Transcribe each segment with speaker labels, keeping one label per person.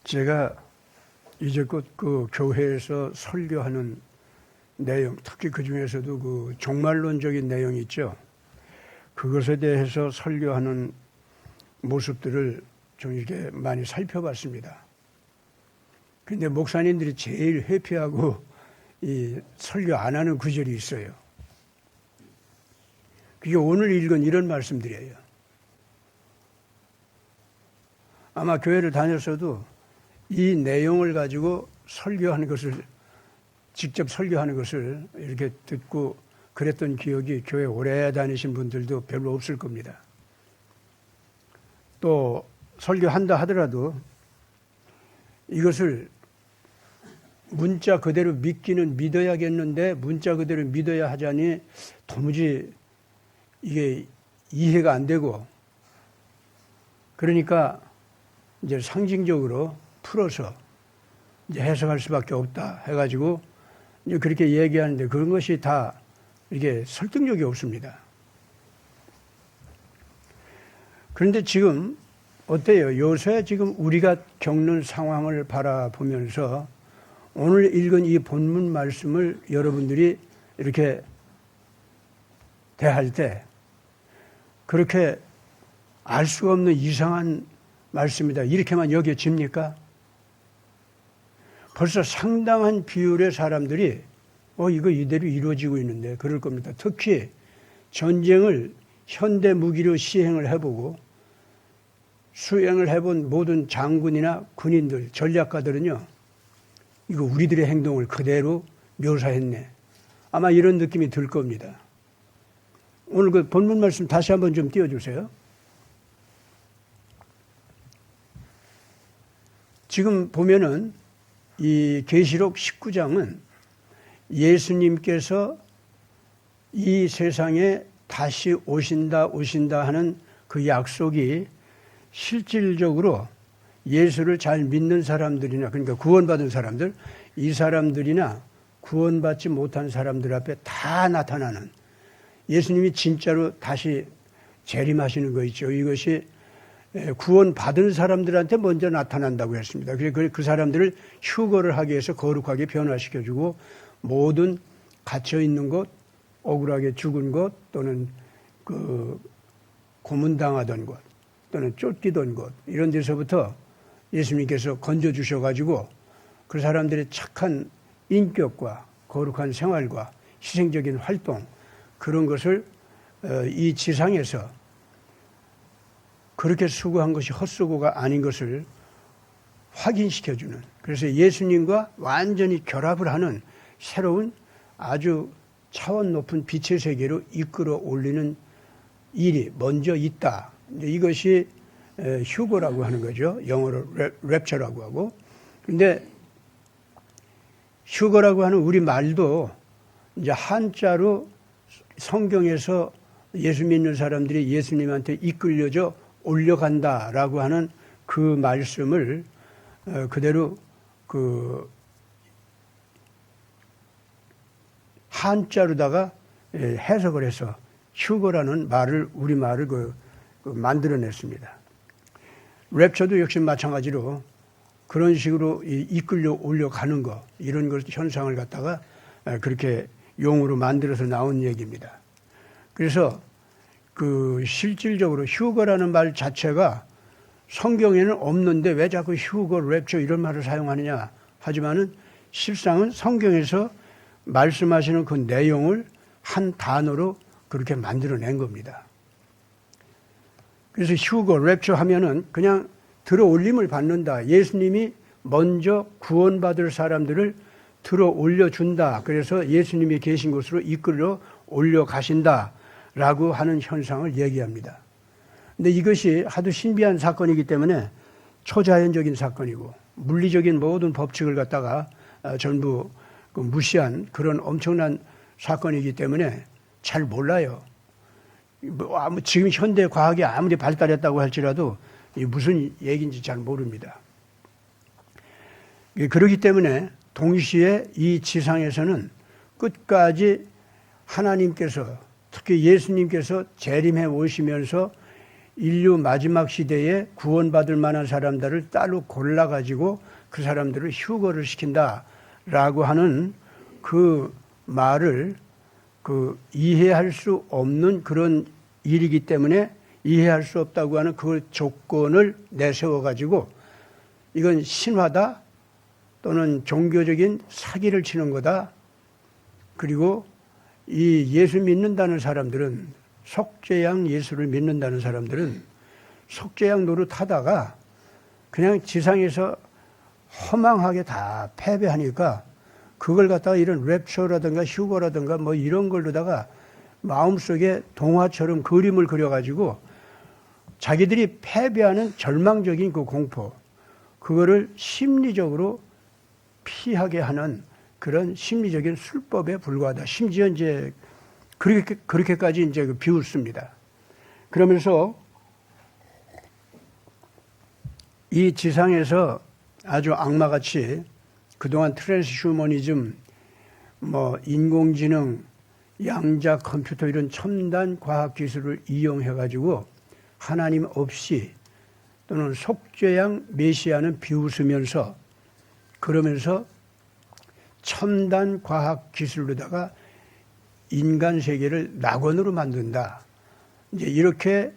Speaker 1: 제가 이제껏 그 교회에서 설교하는 내용, 특히 그 중에서도 그 종말론적인 내용이 있죠. 그것에 대해서 설교하는 모습들을 좀 이렇게 많이 살펴봤습니다. 근데 목사님들이 제일 회피하고 이 설교 안 하는 구절이 있어요. 그게 오늘 읽은 이런 말씀들이에요. 아마 교회를 다녔어도 이 내용을 가지고 설교하는 것을, 직접 설교하는 것을 이렇게 듣고 그랬던 기억이 교회 오래 다니신 분들도 별로 없을 겁니다. 또 설교한다 하더라도 이것을 문자 그대로 믿기는 믿어야겠는데 문자 그대로 믿어야 하자니 도무지 이게 이해가 안 되고, 그러니까 이제 상징적으로 풀어서 이제 해석할 수밖에 없다 해가지고 이제 그렇게 얘기하는데 그런 것이 다 이게 설득력이 없습니다. 그런데 지금 어때요? 요새 지금 우리가 겪는 상황을 바라보면서 오늘 읽은 이 본문 말씀을 여러분들이 이렇게 대할 때 그렇게 알 수 없는 이상한 말씀이다 이렇게만 여겨집니까? 벌써 상당한 비율의 사람들이 이거 이대로 이루어지고 있는데 그럴 겁니다. 특히 전쟁을 현대 무기로 시행을 해보고 수행을 해본 모든 장군이나 군인들, 전략가들은요, 이거 우리들의 행동을 그대로 묘사했네. 아마 이런 느낌이 들 겁니다. 오늘 그 본문 말씀 다시 한번 좀 띄워주세요. 지금 보면은 이 계시록 19장은 예수님께서 이 세상에 다시 오신다 하는 그 약속이 실질적으로 예수를 잘 믿는 사람들이나, 그러니까 구원받은 사람들, 이 사람들이나 구원받지 못한 사람들 앞에 다 나타나는, 예수님이 진짜로 다시 재림하시는 거 있죠. 이것이 구원받은 사람들한테 먼저 나타난다고 했습니다. 그래서 그 사람들을 휴거를 하기 위해서 거룩하게 변화시켜주고 모든 갇혀있는 곳, 억울하게 죽은 곳, 또는 그 고문당하던 곳, 또는 쫓기던 곳, 이런 데서부터 예수님께서 건져주셔가지고 그 사람들의 착한 인격과 거룩한 생활과 희생적인 활동, 그런 것을 이 지상에서 그렇게 수고한 것이 헛수고가 아닌 것을 확인시켜주는, 그래서 예수님과 완전히 결합을 하는 새로운 아주 차원 높은 빛의 세계로 이끌어 올리는 일이 먼저 있다. 이것이 휴거라고 하는 거죠. 영어로 랩처라고 하고. 근데 휴거라고 하는 우리 말도 이제 한자로 성경에서 예수 믿는 사람들이 예수님한테 이끌려져 올려간다라고 하는 그 말씀을 그대로 그 한자로다가 해석을 해서 휴거라는 말을, 우리 말을 만들어냈습니다. 랩처도 역시 마찬가지로 그런 식으로 이끌려 올려가는 거, 이런 것 현상을 갖다가 그렇게 용어로 만들어서 나온 얘기입니다. 그래서 그 실질적으로 휴거라는 말 자체가 성경에는 없는데 왜 자꾸 휴거, 랩처 이런 말을 사용하느냐 하지만은 실상은 성경에서 말씀하시는 그 내용을 한 단어로 그렇게 만들어낸 겁니다. 그래서 휴거, 랩처 하면은 그냥 들어 올림을 받는다. 예수님이 먼저 구원받을 사람들을 들어 올려준다. 그래서 예수님이 계신 곳으로 이끌어 올려가신다라고 하는 현상을 얘기합니다. 근데 이것이 하도 신비한 사건이기 때문에 초자연적인 사건이고 물리적인 모든 법칙을 갖다가 전부 무시한 그런 엄청난 사건이기 때문에 잘 몰라요. 지금 현대 과학이 아무리 발달했다고 할지라도 무슨 얘기인지 잘 모릅니다. 그렇기 때문에 동시에 이 지상에서는 끝까지 하나님께서, 특히 예수님께서 재림해 오시면서 인류 마지막 시대에 구원받을 만한 사람들을 따로 골라가지고 그 사람들을 휴거를 시킨다라고 하는 그 말을 이해할 수 없는 그런 일이기 때문에 이해할 수 없다고 하는 그 조건을 내세워가지고 이건 신화다 또는 종교적인 사기를 치는 거다. 그리고 이 예수 믿는다는 사람들은 속죄양 예수를 믿는다는 사람들은 속죄양 노릇하다가 그냥 지상에서 허망하게 다 패배하니까 그걸 갖다가 이런 랩처라든가 휴거라든가 뭐 이런 걸로다가 마음속에 동화처럼 그림을 그려가지고 자기들이 패배하는 절망적인 그 공포, 그거를 심리적으로 피하게 하는 그런 심리적인 술법에 불과하다. 심지어 이제 그렇게까지 이제 비웃습니다. 그러면서 이 지상에서 아주 악마같이 그동안 트랜스휴머니즘, 뭐 인공지능, 양자 컴퓨터 이런 첨단 과학 기술을 이용해가지고 하나님 없이 또는 속죄양 메시아는 비웃으면서 그러면서 첨단 과학 기술로다가 인간 세계를 낙원으로 만든다. 이제 이렇게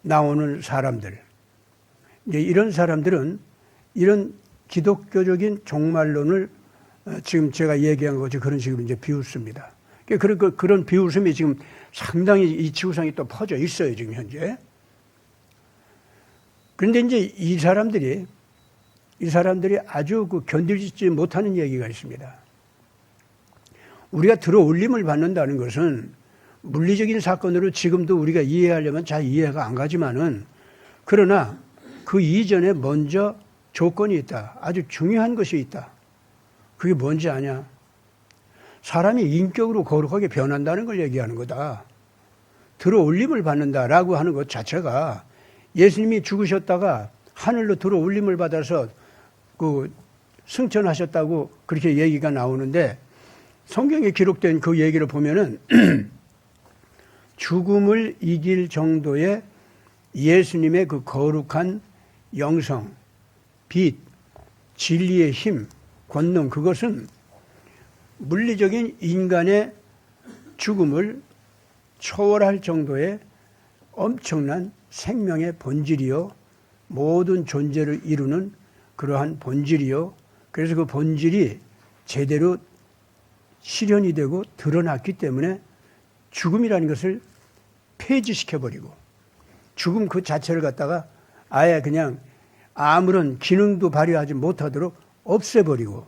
Speaker 1: 나오는 사람들. 이제 이런 사람들은 이런 기독교적인 종말론을 지금 제가 얘기한 거죠. 그런 식으로 이제 비웃습니다. 그런 비웃음이 지금 상당히 이 지구상에 또 퍼져 있어요. 지금 현재. 그런데 이제 이 사람들이 아주 견디지 못하는 얘기가 있습니다. 우리가 들어올림을 받는다는 것은 물리적인 사건으로 지금도 우리가 이해하려면 잘 이해가 안 가지만은 그러나 그 이전에 먼저 조건이 있다. 아주 중요한 것이 있다. 그게 뭔지 아냐? 사람이 인격으로 거룩하게 변한다는 걸 얘기하는 거다. 들어올림을 받는다라고 하는 것 자체가 예수님이 죽으셨다가 하늘로 들어올림을 받아서 승천하셨다고 그렇게 얘기가 나오는데 성경에 기록된 그 얘기를 보면은 죽음을 이길 정도의 예수님의 그 거룩한 영성, 빛, 진리의 힘, 권능, 그것은 물리적인 인간의 죽음을 초월할 정도의 엄청난 생명의 본질이요, 모든 존재를 이루는 그러한 본질이요, 그래서 그 본질이 제대로 실현이 되고 드러났기 때문에 죽음이라는 것을 폐지시켜버리고 죽음 그 자체를 갖다가 아예 그냥 아무런 기능도 발휘하지 못하도록 없애버리고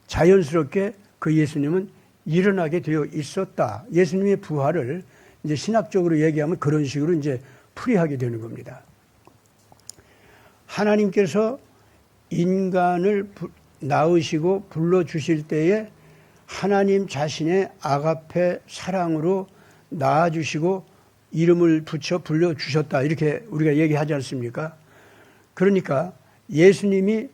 Speaker 1: 자연스럽게 그 예수님은 일어나게 되어 있었다. 예수님의 부활을 이제 신학적으로 얘기하면 그런 식으로 이제 풀이하게 되는 겁니다. 하나님께서 인간을 낳으시고 불러주실 때에 하나님 자신의 아가페 사랑으로 낳아주시고 이름을 붙여 불러주셨다. 이렇게 우리가 얘기하지 않습니까? 그러니까 예수님이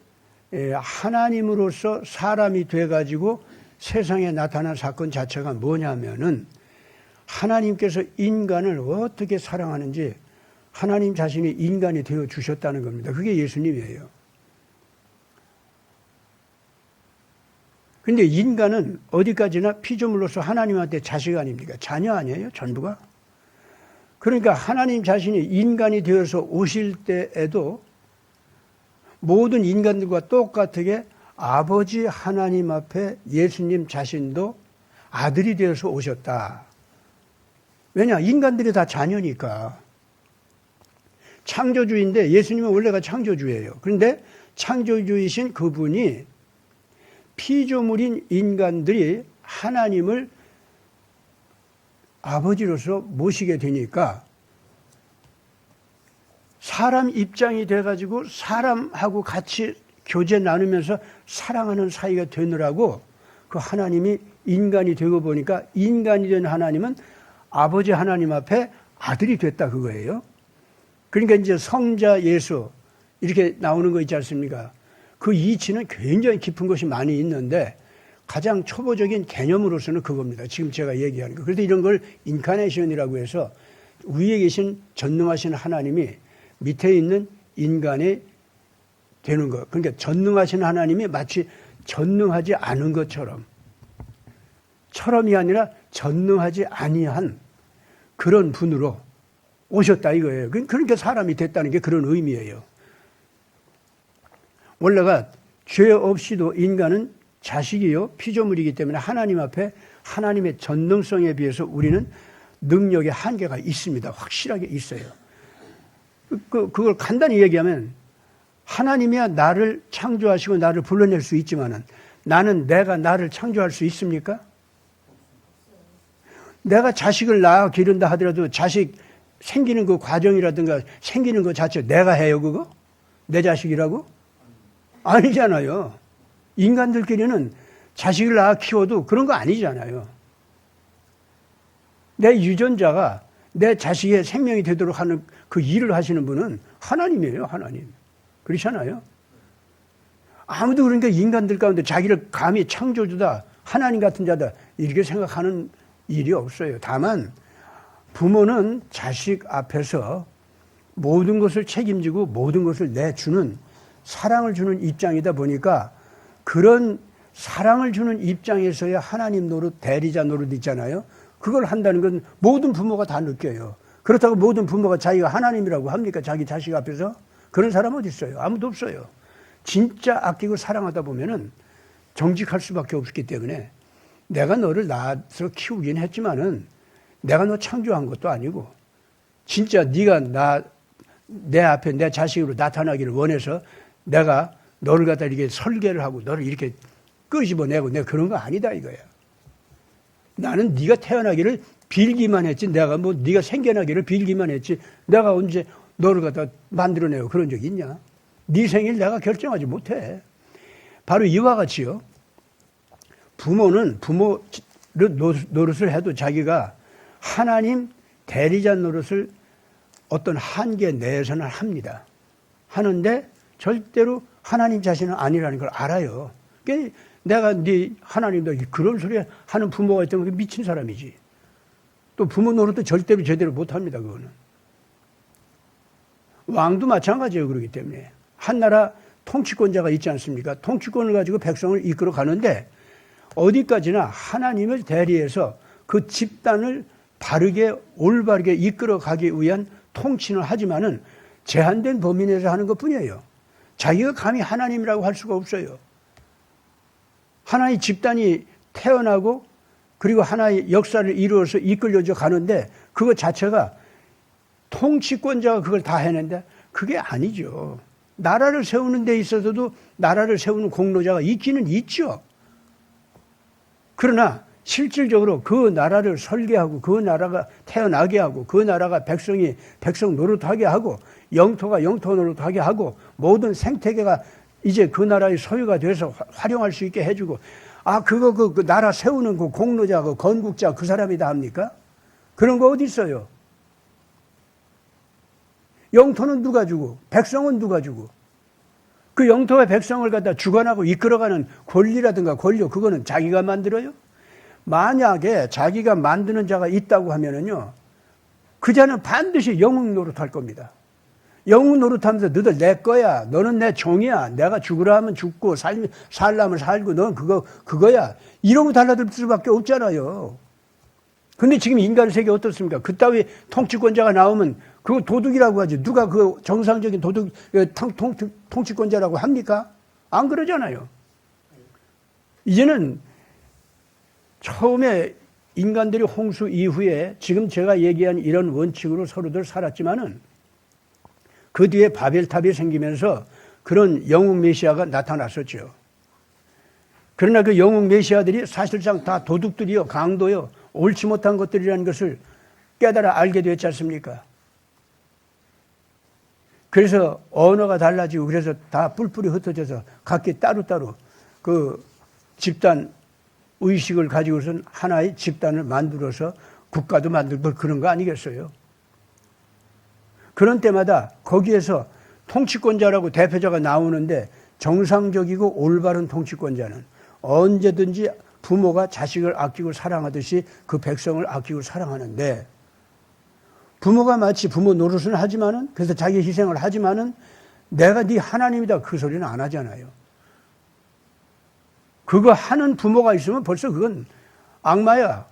Speaker 1: 하나님으로서 사람이 돼가지고 세상에 나타난 사건 자체가 뭐냐면은 하나님께서 인간을 어떻게 사랑하는지 하나님 자신이 인간이 되어 주셨다는 겁니다. 그게 예수님이에요. 근데 인간은 어디까지나 피조물로서 하나님한테 자식 아닙니까? 자녀 아니에요? 전부가? 그러니까 하나님 자신이 인간이 되어서 오실 때에도 모든 인간들과 똑같게 아버지 하나님 앞에 예수님 자신도 아들이 되어서 오셨다. 왜냐? 인간들이 다 자녀니까. 창조주인데 예수님은 원래가 창조주예요. 그런데 창조주이신 그분이 피조물인 인간들이 하나님을 아버지로서 모시게 되니까 사람 입장이 돼가지고 사람하고 같이 교제 나누면서 사랑하는 사이가 되느라고 그 하나님이 인간이 되고 보니까 인간이 된 하나님은 아버지 하나님 앞에 아들이 됐다 그거예요. 그러니까 이제 성자 예수 이렇게 나오는 거 있지 않습니까? 그 이치는 굉장히 깊은 것이 많이 있는데 가장 초보적인 개념으로서는 그겁니다. 지금 제가 얘기하는 거. 그래서 이런 걸 인카네이션이라고 해서 위에 계신 전능하신 하나님이 밑에 있는 인간이 되는 것. 그러니까 전능하신 하나님이 마치 전능하지 않은 것처럼이 아니라 전능하지 아니한 그런 분으로 오셨다 이거예요. 그러니까 사람이 됐다는 게 그런 의미예요. 원래가 죄 없이도 인간은 자식이요 피조물이기 때문에 하나님 앞에 하나님의 전능성에 비해서 우리는 능력의 한계가 있습니다. 확실하게 있어요. 그걸 간단히 얘기하면 하나님이야 나를 창조하시고 나를 불러낼 수 있지만은 나는 내가 나를 창조할 수 있습니까? 내가 자식을 낳아 기른다 하더라도 자식 생기는 그 과정이라든가 생기는 것 자체 내가 해요 그거? 내 자식이라고? 아니잖아요. 인간들끼리는 자식을 낳아 키워도 그런 거 아니잖아요. 내 유전자가 내 자식의 생명이 되도록 하는 그 일을 하시는 분은 하나님이에요, 하나님. 그렇잖아요. 아무도 그러니까 인간들 가운데 자기를 감히 창조주다, 하나님 같은 자다 이렇게 생각하는 일이 없어요. 다만 부모는 자식 앞에서 모든 것을 책임지고 모든 것을 내주는 사랑을 주는 입장이다 보니까 그런 사랑을 주는 입장에서야 하나님 노릇, 대리자 노릇 있잖아요. 그걸 한다는 건 모든 부모가 다 느껴요. 그렇다고 모든 부모가 자기가 하나님이라고 합니까? 자기 자식 앞에서? 그런 사람 어디 있어요? 아무도 없어요. 진짜 아끼고 사랑하다 보면은 정직할 수밖에 없기 때문에 내가 너를 낳아서 키우긴 했지만은 내가 너 창조한 것도 아니고 진짜 네가 내 앞에 내 자식으로 나타나기를 원해서 내가 너를 갖다 이렇게 설계를 하고 너를 이렇게 끄집어내고 내가 그런 거 아니다 이거야. 나는 네가 태어나기를 빌기만 했지 내가 뭐 네가 생겨나기를 빌기만 했지 내가 언제 너를 갖다 만들어내고 그런 적이 있냐? 네 생일 내가 결정하지 못해. 바로 이와 같이요. 부모는 부모 노릇을 해도 자기가 하나님 대리자 노릇을 어떤 한계 내에서는 합니다. 하는데 절대로 하나님 자신은 아니라는 걸 알아요. 그러니까 내가 네 하나님도 그런 소리 하는 부모가 있다면 미친 사람이지. 또 부모 노릇도 절대로 제대로 못합니다. 그거는. 왕도 마찬가지예요. 그렇기 때문에. 한 나라 통치권자가 있지 않습니까? 통치권을 가지고 백성을 이끌어 가는데 어디까지나 하나님을 대리해서 그 집단을 바르게 올바르게 이끌어 가기 위한 통치는 하지만은 제한된 범위 내에서 하는 것뿐이에요. 자기가 감히 하나님이라고 할 수가 없어요. 하나의 집단이 태어나고 그리고 하나의 역사를 이루어서 이끌려져 가는데 그것 자체가 통치권자가 그걸 다 해낸다? 그게 아니죠. 나라를 세우는 데 있어서도 나라를 세우는 공로자가 있기는 있죠. 그러나 실질적으로 그 나라를 설계하고 그 나라가 태어나게 하고 그 나라가 백성이 백성 노릇하게 하고 영토가 영토 노릇하게 하고 모든 생태계가 이제 그 나라의 소유가 돼서 활용할 수 있게 해주고 그 나라 세우는 그 공로자 그 건국자 그 사람이 다 합니까? 그런 거 어디 있어요? 영토는 누가 주고 백성은 누가 주고 그 영토의 백성을 갖다 주관하고 이끌어가는 권리라든가 권력 그거는 자기가 만들어요? 만약에 자기가 만드는 자가 있다고 하면은요, 그 자는 반드시 영웅 노릇할 겁니다. 영웅 노릇하면서 너들 내 거야. 너는 내 종이야. 내가 죽으라 하면 죽고 살라면 살고 넌 그거야. 이러고 달라들 수밖에 없잖아요. 근데 지금 인간 세계 어떻습니까? 그따위 통치권자가 나오면 그거 도둑이라고 하지. 누가 그 정상적인 도둑 통치권자라고 합니까? 안 그러잖아요. 이제는 처음에 인간들이 홍수 이후에 지금 제가 얘기한 이런 원칙으로 서로들 살았지만은 그 뒤에 바벨탑이 생기면서 그런 영웅 메시아가 나타났었죠. 그러나 그 영웅 메시아들이 사실상 다 도둑들이요, 강도요, 옳지 못한 것들이라는 것을 깨달아 알게 되었지 않습니까? 그래서 언어가 달라지고 그래서 다 뿔뿔이 흩어져서 각기 따로따로 그 집단 의식을 가지고선 하나의 집단을 만들어서 국가도 만들고 그런 거 아니겠어요? 그런 때마다 거기에서 통치권자라고 대표자가 나오는데 정상적이고 올바른 통치권자는 언제든지 부모가 자식을 아끼고 사랑하듯이 그 백성을 아끼고 사랑하는데 부모가 마치 부모 노릇은 하지만은, 그래서 자기 희생을 하지만은, 내가 네 하나님이다 그 소리는 안 하잖아요. 그거 하는 부모가 있으면 벌써 그건 악마야.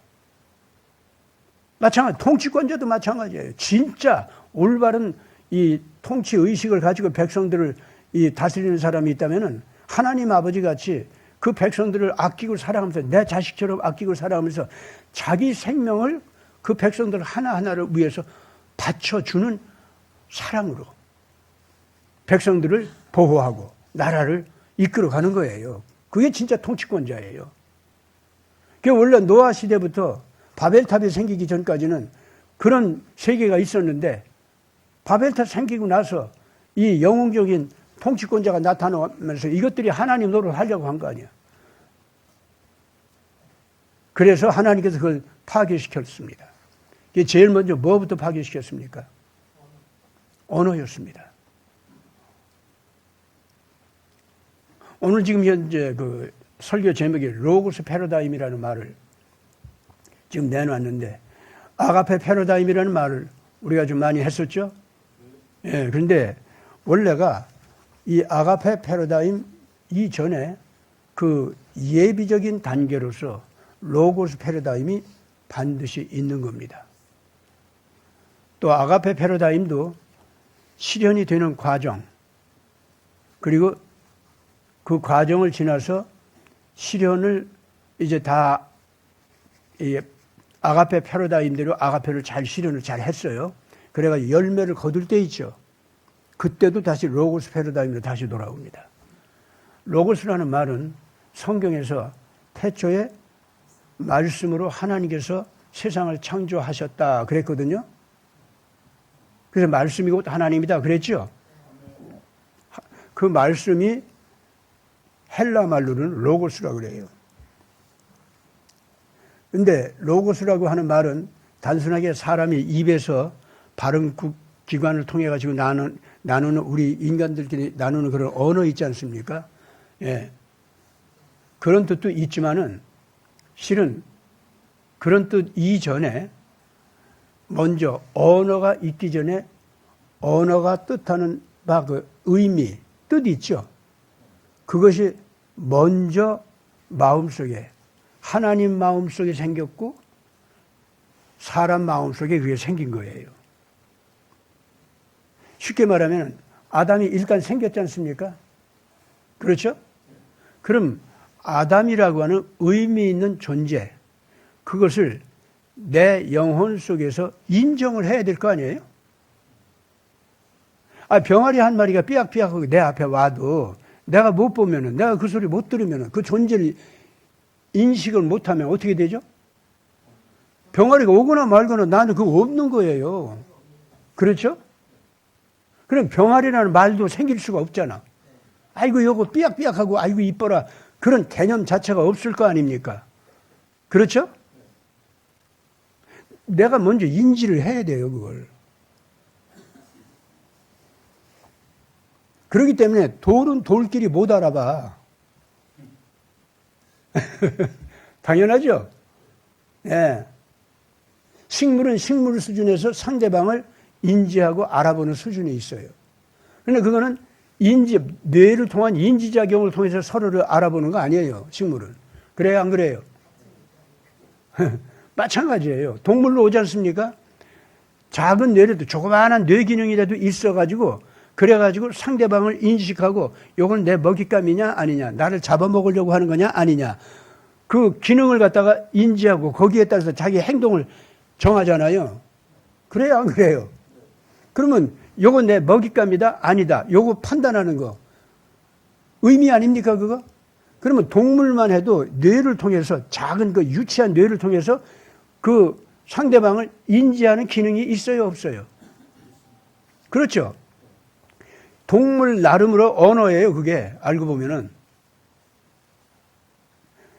Speaker 1: 마찬가지, 통치권자도 마찬가지예요. 진짜 올바른 이 통치 의식을 가지고 백성들을 이 다스리는 사람이 있다면은 하나님 아버지 같이 그 백성들을 아끼고 사랑하면서 내 자식처럼 아끼고 사랑하면서 자기 생명을 그 백성들 하나하나를 위해서 바쳐주는 사랑으로 백성들을 보호하고 나라를 이끌어가는 거예요. 그게 진짜 통치권자예요. 그게 원래 노아 시대부터 바벨탑이 생기기 전까지는 그런 세계가 있었는데 바벨탑 생기고 나서 이 영웅적인 통치권자가 나타나면서 이것들이 하나님 노릇을 하려고 한 거 아니야. 그래서 하나님께서 그걸 파괴시켰습니다. 제일 먼저 뭐부터 파괴시켰습니까? 언어였습니다. 오늘 지금 현재 그 설교 제목이 로고스 패러다임이라는 말을 지금 내놨는데, 아가페 패러다임이라는 말을 우리가 좀 많이 했었죠? 예, 그런데 원래가 이 아가페 패러다임 이전에 그 예비적인 단계로서 로고스 패러다임이 반드시 있는 겁니다. 또 아가페 패러다임도 실현이 되는 과정, 그리고 그 과정을 지나서 실현을 이제 다 아가페 패러다임대로 아가페를 잘 실현을 잘 했어요. 그래가 열매를 거둘 때 있죠. 그때도 다시 로고스 패러다임으로 다시 돌아옵니다. 로고스라는 말은 성경에서 태초에 말씀으로 하나님께서 세상을 창조하셨다 그랬거든요. 그래서 말씀이 곧 하나님이다 그랬죠. 그 말씀이 헬라 말로는 로고스라고 그래요. 근데 로고스라고 하는 말은 단순하게 사람이 입에서 발음 기관을 통해 가지고 나누는 우리 인간들끼리 나누는 그런 언어 있지 않습니까? 예. 그런 뜻도 있지만은 실은 그런 뜻 이전에 먼저 언어가 있기 전에 언어가 뜻하는 바 그 의미, 뜻 있죠. 그것이 먼저 마음속에 하나님 마음속에 생겼고 사람 마음속에 그게 생긴 거예요. 쉽게 말하면 아담이 일단 생겼지 않습니까? 그렇죠? 그럼 아담이라고 하는 의미 있는 존재, 그것을 내 영혼 속에서 인정을 해야 될 거 아니에요? 병아리 한 마리가 삐약삐약하고 내 앞에 와도 내가 못 보면은, 내가 그 소리 못 들으면은, 그 존재를 인식을 못하면 어떻게 되죠? 병아리가 오거나 말거나 나는 그거 없는 거예요. 그렇죠? 그럼 병아리라는 말도 생길 수가 없잖아. 아이고 요거 삐약삐약하고 아이고 이뻐라, 그런 개념 자체가 없을 거 아닙니까? 그렇죠? 내가 먼저 인지를 해야 돼요, 그걸. 그렇기 때문에 돌은 돌끼리 못 알아봐. 당연하죠? 예. 식물은 식물 수준에서 상대방을 인지하고 알아보는 수준에 있어요. 그런데 그거는 뇌를 통한 인지작용을 통해서 서로를 알아보는 거 아니에요, 식물은. 그래요, 안 그래요? 마찬가지예요. 동물로 오지 않습니까? 작은 뇌라도, 조그마한 뇌 기능이라도 있어가지고, 그래가지고 상대방을 인식하고, 요건 내 먹잇감이냐, 아니냐, 나를 잡아먹으려고 하는 거냐, 아니냐. 그 기능을 갖다가 인지하고, 거기에 따라서 자기 행동을 정하잖아요. 그래요, 안 그래요? 그러면, 요건 내 먹잇감이다, 아니다. 요거 판단하는 거. 의미 아닙니까, 그거? 그러면 동물만 해도 뇌를 통해서, 작은 그 유치한 뇌를 통해서 그 상대방을 인지하는 기능이 있어요, 없어요? 그렇죠? 동물 나름으로 언어예요, 그게. 알고 보면은.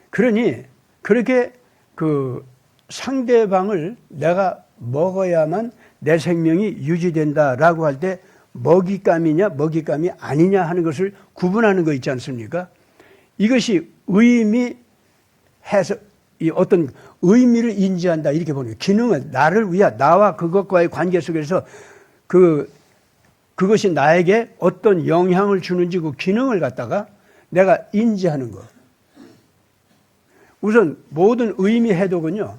Speaker 1: 그러니, 그렇게 그 상대방을 내가 먹어야만 내 생명이 유지된다라고 할 때 먹잇감이냐, 먹잇감이 아니냐 하는 것을 구분하는 거 있지 않습니까? 이것이 의미 해석, 이 어떤 의미를 인지한다 이렇게 보는 거예요. 기능은 나를 위하 나와 그것과의 관계 속에서 그것이 나에게 어떤 영향을 주는지 그 기능을 갖다가 내가 인지하는 거. 우선 모든 의미 해독은요,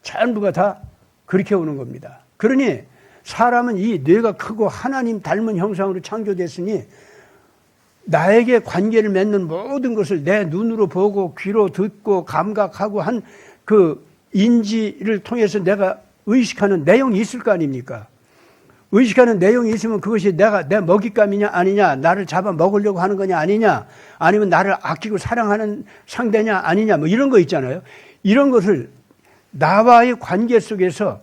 Speaker 1: 전부가 다 그렇게 오는 겁니다. 그러니 사람은 이 뇌가 크고 하나님 닮은 형상으로 창조됐으니 나에게 관계를 맺는 모든 것을 내 눈으로 보고 귀로 듣고 감각하고 한 그 인지를 통해서 내가 의식하는 내용이 있을 거 아닙니까? 의식하는 내용이 있으면 그것이 내 먹잇감이냐 아니냐, 나를 잡아 먹으려고 하는 거냐 아니냐, 아니면 나를 아끼고 사랑하는 상대냐 아니냐, 뭐 이런 거 있잖아요. 이런 것을 나와의 관계 속에서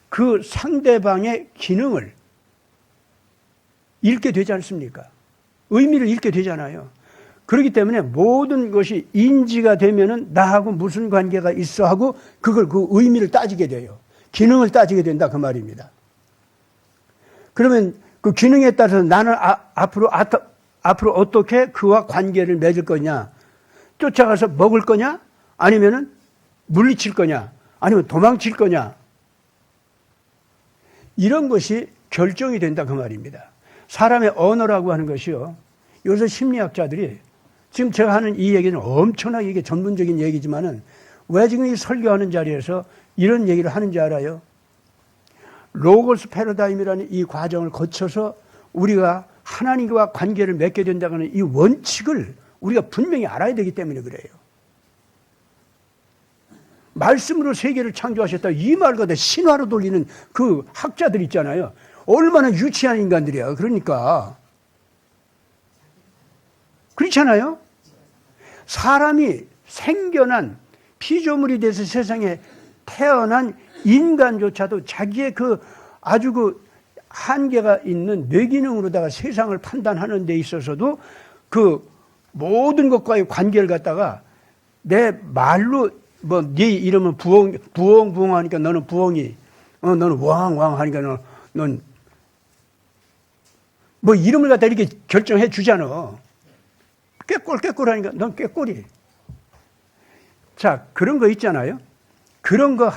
Speaker 1: 그 상대방의 기능을 잃게 되지 않습니까? 의미를 잃게 되잖아요. 그렇기 때문에 모든 것이 인지가 되면은 나하고 무슨 관계가 있어 하고 그걸 그 의미를 따지게 돼요. 기능을 따지게 된다 그 말입니다. 그러면 그 기능에 따라서 나는 앞으로 어떻게 그와 관계를 맺을 거냐, 쫓아가서 먹을 거냐, 아니면은 물리칠 거냐, 아니면 도망칠 거냐, 이런 것이 결정이 된다 그 말입니다. 사람의 언어라고 하는 것이요, 요새 심리학자들이 지금 제가 하는 이 얘기는 엄청나게 이게 전문적인 얘기지만은 왜 지금 이 설교하는 자리에서 이런 얘기를 하는지 알아요? 로고스 패러다임이라는 이 과정을 거쳐서 우리가 하나님과 관계를 맺게 된다는 이 원칙을 우리가 분명히 알아야 되기 때문에 그래요. 말씀으로 세계를 창조하셨다 이 말 갖다 신화로 돌리는 그 학자들 있잖아요. 얼마나 유치한 인간들이야. 그러니까 그렇잖아요. 사람이 생겨난 피조물이 돼서 세상에 태어난 인간조차도 자기의 그 아주 그 한계가 있는 뇌기능으로다가 세상을 판단하는 데 있어서도 그 모든 것과의 관계를 갖다가 내 말로 뭐 네 이름은 부엉 하니까 너는 부엉이, 너는 왕 하니까 넌 뭐 이름을 갖다 이렇게 결정해 주잖아. 꾀꼴 하니까 넌 꾀꼴이. 자, 그런 거 있잖아요. 그런 거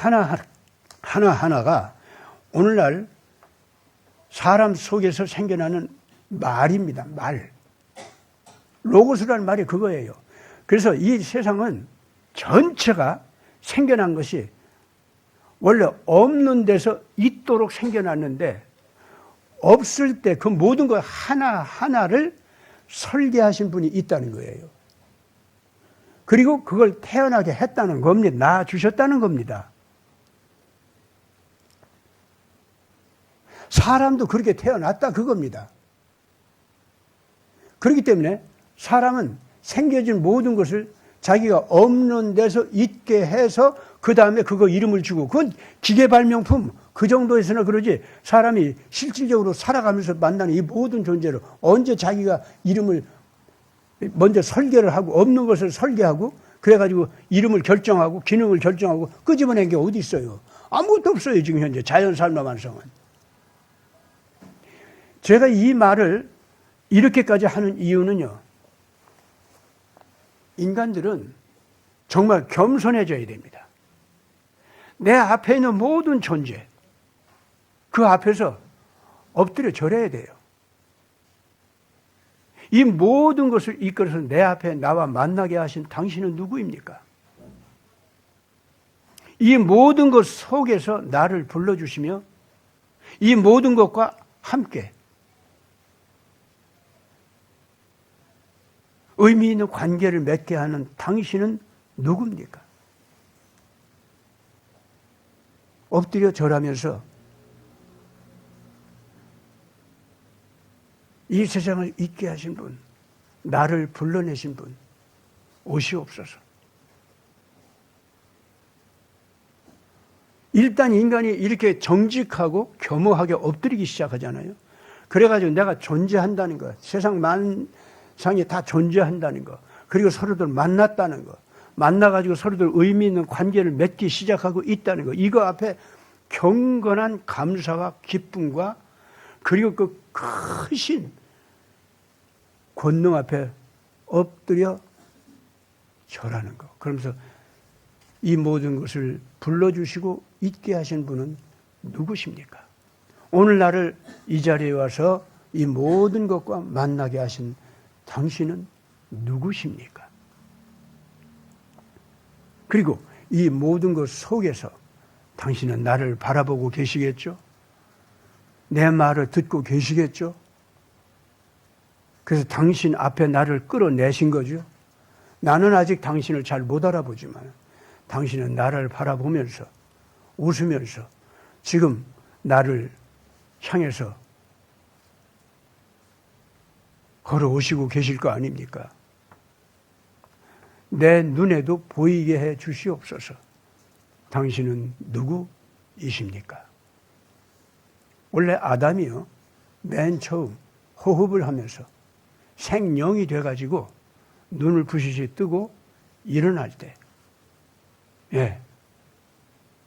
Speaker 1: 하나하나가 오늘날 사람 속에서 생겨나는 말입니다. 말. 로고스라는 말이 그거예요. 그래서 이 세상은 전체가 생겨난 것이 원래 없는 데서 있도록 생겨났는데 없을 때 그 모든 것 하나하나를 설계하신 분이 있다는 거예요. 그리고 그걸 태어나게 했다는 겁니다. 낳아주셨다는 겁니다. 사람도 그렇게 태어났다 그겁니다. 그렇기 때문에 사람은 생겨진 모든 것을 자기가 없는 데서 있게 해서 그 다음에 그거 이름을 주고 그건 기계 발명품 그 정도에서나 그러지 사람이 실질적으로 살아가면서 만나는 이 모든 존재를 언제 자기가 이름을 먼저 설계를 하고 없는 것을 설계하고 그래가지고 이름을 결정하고 기능을 결정하고 끄집어낸 게 어디 있어요. 아무것도 없어요. 지금 현재 자연산업 완성은. 제가 이 말을 이렇게까지 하는 이유는요. 인간들은 정말 겸손해져야 됩니다. 내 앞에 있는 모든 존재 그 앞에서 엎드려 절해야 돼요. 이 모든 것을 이끌어서 내 앞에 나와 만나게 하신 당신은 누구입니까? 이 모든 것 속에서 나를 불러주시며 이 모든 것과 함께 의미 있는 관계를 맺게 하는 당신은 누굽니까? 엎드려 절하면서 이 세상을 있게 하신 분, 나를 불러내신 분, 오시옵소서. 일단 인간이 이렇게 정직하고 겸허하게 엎드리기 시작하잖아요. 그래가지고 내가 존재한다는 것, 세상 만상이 다 존재한다는 것, 그리고 서로들 만났다는 것, 만나가지고 서로들 의미 있는 관계를 맺기 시작하고 있다는 것, 이거 앞에 경건한 감사와 기쁨과 그리고 그 크신 권능 앞에 엎드려 절하는 것. 그러면서 이 모든 것을 불러주시고 있게 하신 분은 누구십니까? 오늘 나를 이 자리에 와서 이 모든 것과 만나게 하신 당신은 누구십니까? 그리고 이 모든 것 속에서 당신은 나를 바라보고 계시겠죠? 내 말을 듣고 계시겠죠? 그래서 당신 앞에 나를 끌어내신 거죠. 나는 아직 당신을 잘 못 알아보지만 당신은 나를 바라보면서 웃으면서 지금 나를 향해서 걸어오시고 계실 거 아닙니까? 내 눈에도 보이게 해 주시옵소서. 당신은 누구이십니까? 원래 아담이요, 맨 처음 호흡을 하면서 생령이 돼가지고 눈을 부시시 뜨고 일어날 때,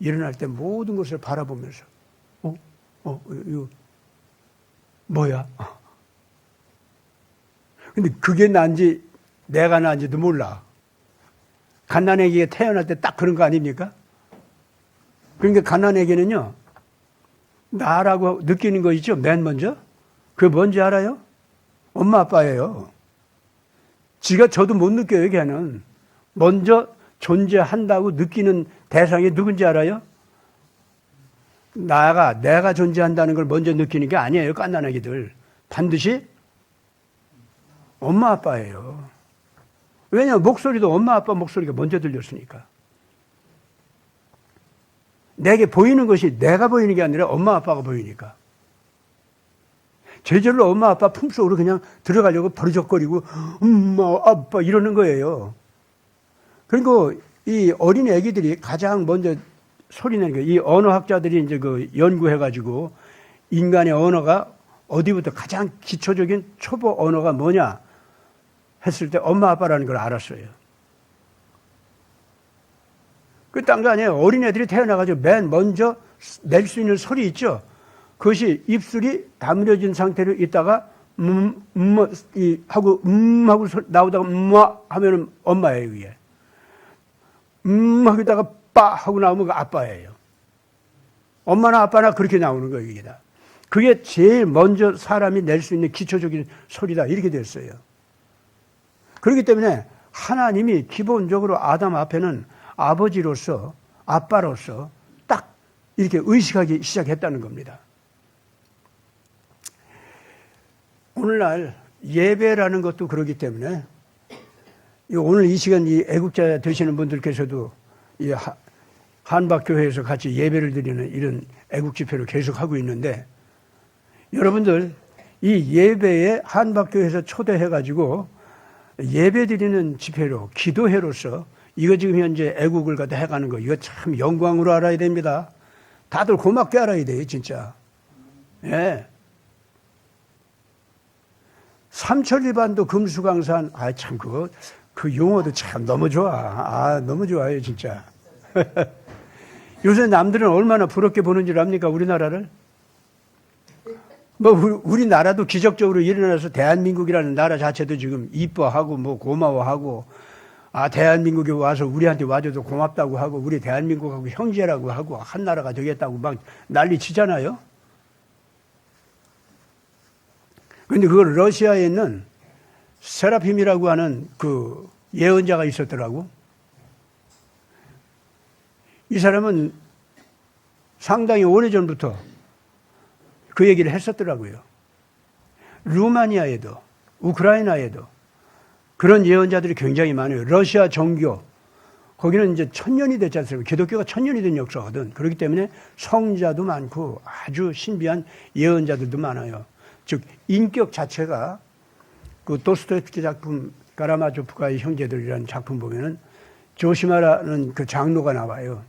Speaker 1: 일어날 때 모든 것을 바라보면서, 이거 뭐야? 근데 그게 난지 내가 난지도 몰라. 갓난아기가 태어날 때 딱 그런 거 아닙니까? 그러니까 갓난아기는요, 나라고 느끼는 거 있죠? 맨 먼저. 그게 뭔지 알아요? 엄마 아빠예요. 지가 저도 못 느껴요, 걔는. 먼저 존재한다고 느끼는 대상이 누군지 알아요? 내가 존재한다는 걸 먼저 느끼는 게 아니에요, 갓난아기들. 반드시 엄마 아빠예요. 왜냐하면 목소리도 엄마 아빠 목소리가 먼저 들렸으니까. 내게 보이는 것이 내가 보이는 게 아니라 엄마 아빠가 보이니까. 제절로 엄마 아빠 품속으로 그냥 들어가려고 버르적거리고 엄마 아빠 이러는 거예요. 그리고 이 어린 애기들이 가장 먼저 소리내는 거예요. 이 언어학자들이 이제 그 연구해가지고 인간의 언어가 어디부터 가장 기초적인 초보 언어가 뭐냐 했을 때 엄마 아빠라는 걸 알았어요. 그 딴 거 아니에요. 어린애들이 태어나가지고 맨 먼저 낼 수 있는 소리 있죠. 그것이 입술이 다물어진 상태로 있다가 하고 하고 나오다가 하면은 엄마예요, 이게. 하다가 빠 하고 나오면 그 아빠예요. 엄마나 아빠나 그렇게 나오는 거예요, 이게 다. 그게 제일 먼저 사람이 낼 수 있는 기초적인 소리다, 이렇게 됐어요. 그렇기 때문에 하나님이 기본적으로 아담 앞에는 아버지로서, 아빠로서 딱 이렇게 의식하기 시작했다는 겁니다. 오늘날 예배라는 것도 그렇기 때문에 오늘 이 시간 이 애국자 되시는 분들께서도 이 한박교회에서 같이 예배를 드리는 이런 애국 집회를 계속하고 있는데, 여러분들 이 예배에 한박교회에서 초대해가지고 예배 드리는 집회로, 기도회로서 이거 지금 현재 애국을 갖다 해가는 거, 이거 참 영광으로 알아야 됩니다. 다들 고맙게 알아야 돼요, 진짜. 예. 삼천리반도 금수강산, 참 그 용어도 참 너무 좋아. 너무 좋아요, 진짜. 요새 남들은 얼마나 부럽게 보는 줄 압니까, 우리나라를? 우리나라도 기적적으로 일어나서 대한민국이라는 나라 자체도 지금 이뻐하고 고마워하고, 대한민국에 와서 우리한테 와줘도 고맙다고 하고, 우리 대한민국하고 형제라고 하고, 한 나라가 되겠다고 막 난리 치잖아요? 근데 그걸 러시아에 있는 세라핌이라고 하는 그 예언자가 있었더라고. 이 사람은 상당히 오래전부터 그 얘기를 했었더라고요. 루마니아에도, 우크라이나에도 그런 예언자들이 굉장히 많아요. 러시아 정교, 거기는 이제 1000년이 됐지 않습니까? 기독교가 1000년이 된 역사거든. 그렇기 때문에 성자도 많고 아주 신비한 예언자들도 많아요. 즉 인격 자체가 그 도스토옙스키 작품 가라마조프가의 형제들이라는 작품 보면은 조시마라는 그 장로가 나와요.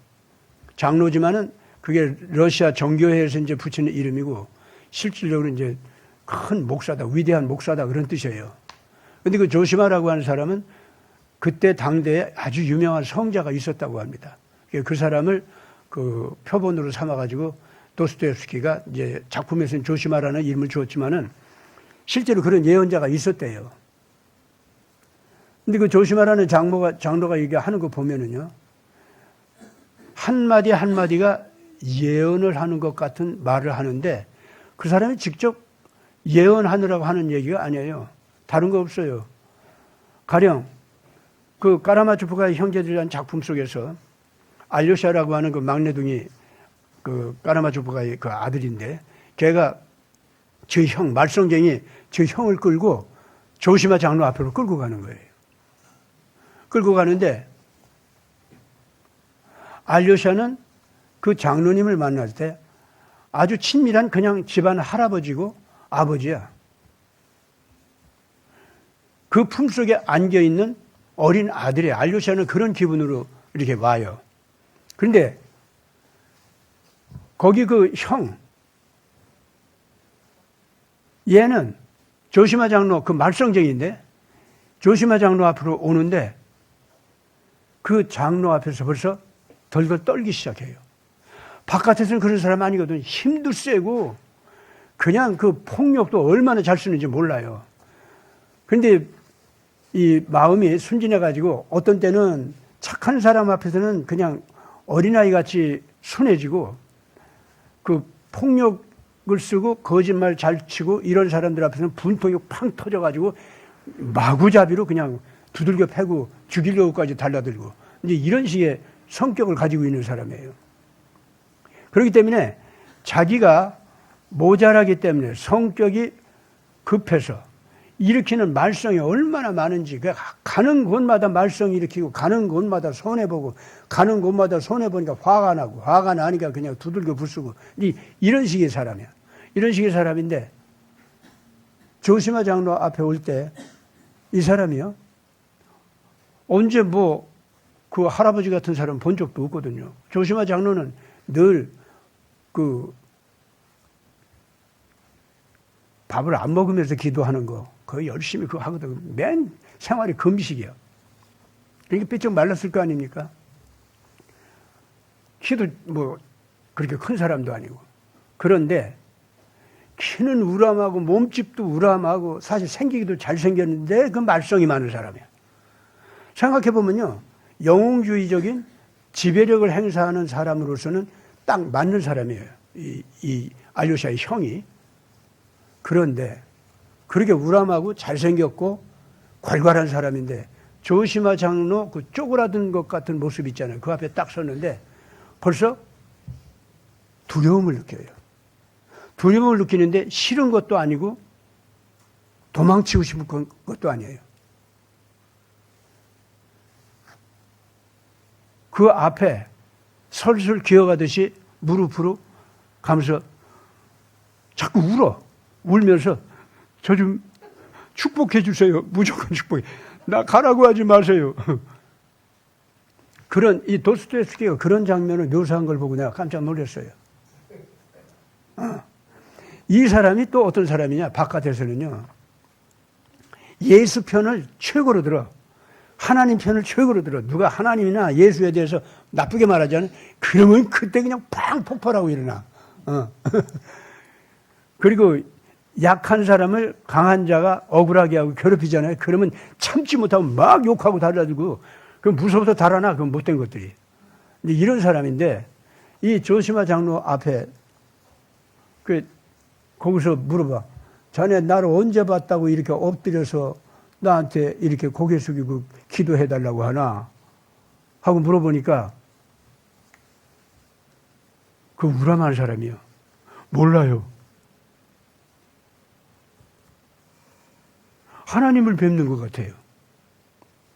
Speaker 1: 장로지만은 그게 러시아 정교회에서 이제 붙이는 이름이고, 실질적으로 이제 큰 목사다, 위대한 목사다, 그런 뜻이에요. 근데 그 조시마라고 하는 사람은 그때 당대에 아주 유명한 성자가 있었다고 합니다. 그 사람을 그 표본으로 삼아가지고 도스토옙스키가 이제 작품에서는 조시마라는 이름을 주었지만은 실제로 그런 예언자가 있었대요. 근데 그 조시마라는 장로가 얘기하는 거 보면은요, 한마디 한마디가 예언을 하는 것 같은 말을 하는데 그 사람이 직접 예언하느라고 하는 얘기가 아니에요. 다른 거 없어요. 가령 그 까라마초프가의 형제들이라는 작품 속에서 알료샤라고 하는 그 막내둥이 그 까라마초프가의 그 아들인데 걔가 저 형, 말썽쟁이 저 형을 끌고 조시마 장로 앞으로 끌고 가는 거예요. 끌고 가는데 알료샤는 그 장로님을 만날 때 아주 친밀한 그냥 집안 할아버지고 아버지야. 그 품속에 안겨있는 어린 아들이 알료샤는 그런 기분으로 이렇게 와요. 그런데 거기 그 형, 얘는 조시마 장로 그 말썽쟁이인데 조시마 장로 앞으로 오는데 그 장로 앞에서 벌써 덜덜 떨기 시작해요. 바깥에서는 그런 사람 아니거든. 힘도 세고 그냥 그 폭력도 얼마나 잘 쓰는지 몰라요. 그런데 이 마음이 순진해가지고 어떤 때는 착한 사람 앞에서는 그냥 어린아이 같이 순해지고 그 폭력을 쓰고 거짓말 잘 치고 이런 사람들 앞에서는 분통이 팡 터져가지고 마구잡이로 그냥 두들겨 패고 죽이려고까지 달라들고 이제 이런 식의 성격을 가지고 있는 사람이에요. 그렇기 때문에 자기가 모자라기 때문에 성격이 급해서 일으키는 말썽이 얼마나 많은지 가는 곳마다 말썽 일으키고 가는 곳마다 손해보고 가는 곳마다 손해보니까 화가 나고 화가 나니까 그냥 두들겨 부수고 이런 식의 사람이야. 이런 식의 사람인데 조시마 장로 앞에 올 때 이 사람이요. 언제 뭐 그 할아버지 같은 사람 본 적도 없거든요. 조시마 장로는 늘 그 밥을 안 먹으면서 기도하는 거 거의 열심히 그거 하거든. 맨 생활이 금식이야. 그러니까 삐쩍 말랐을 거 아닙니까? 키도 뭐 그렇게 큰 사람도 아니고. 그런데 키는 우람하고 몸집도 우람하고 사실 생기기도 잘생겼는데 그 말썽이 많은 사람이야. 생각해보면요. 영웅주의적인 지배력을 행사하는 사람으로서는 딱 맞는 사람이에요. 이 알료샤의 형이. 그런데 그렇게 우람하고 잘생겼고 괄괄한 사람인데 조시마 장로 그 쪼그라든 것 같은 모습 있잖아요. 그 앞에 딱 섰는데 벌써 두려움을 느껴요. 두려움을 느끼는데 싫은 것도 아니고 도망치고 싶은 것도 아니에요. 그 앞에 설술 기어가듯이 무릎으로 가면서 자꾸 울어. 울면서 저 좀 축복해 주세요. 무조건 축복해. 나 가라고 하지 마세요. 그런 이 도스토옙스키가 그런 장면을 묘사한 걸 보고 내가 깜짝 놀랐어요. 이 사람이 또 어떤 사람이냐? 바깥에서는요. 예수 편을 최고로 들어. 하나님 편을 최고로 들어. 누가 하나님이나 예수에 대해서 나쁘게 말하잖아요. 그러면 그때 그냥 팡 폭발하고 일어나. 그리고 약한 사람을 강한 자가 억울하게 하고 괴롭히잖아요. 그러면 참지 못하고 막 욕하고 달라들고 그럼 무서워서 달아나. 그건 못된 것들이. 이런 사람인데 이 조시마 장로 앞에 거기서 물어봐. 자네 나를 언제 봤다고 이렇게 엎드려서 나한테 이렇게 고개 숙이고 기도해달라고 하나? 하고 물어보니까 그 우람한 사람이요. 몰라요. 하나님을 뵙는 것 같아요.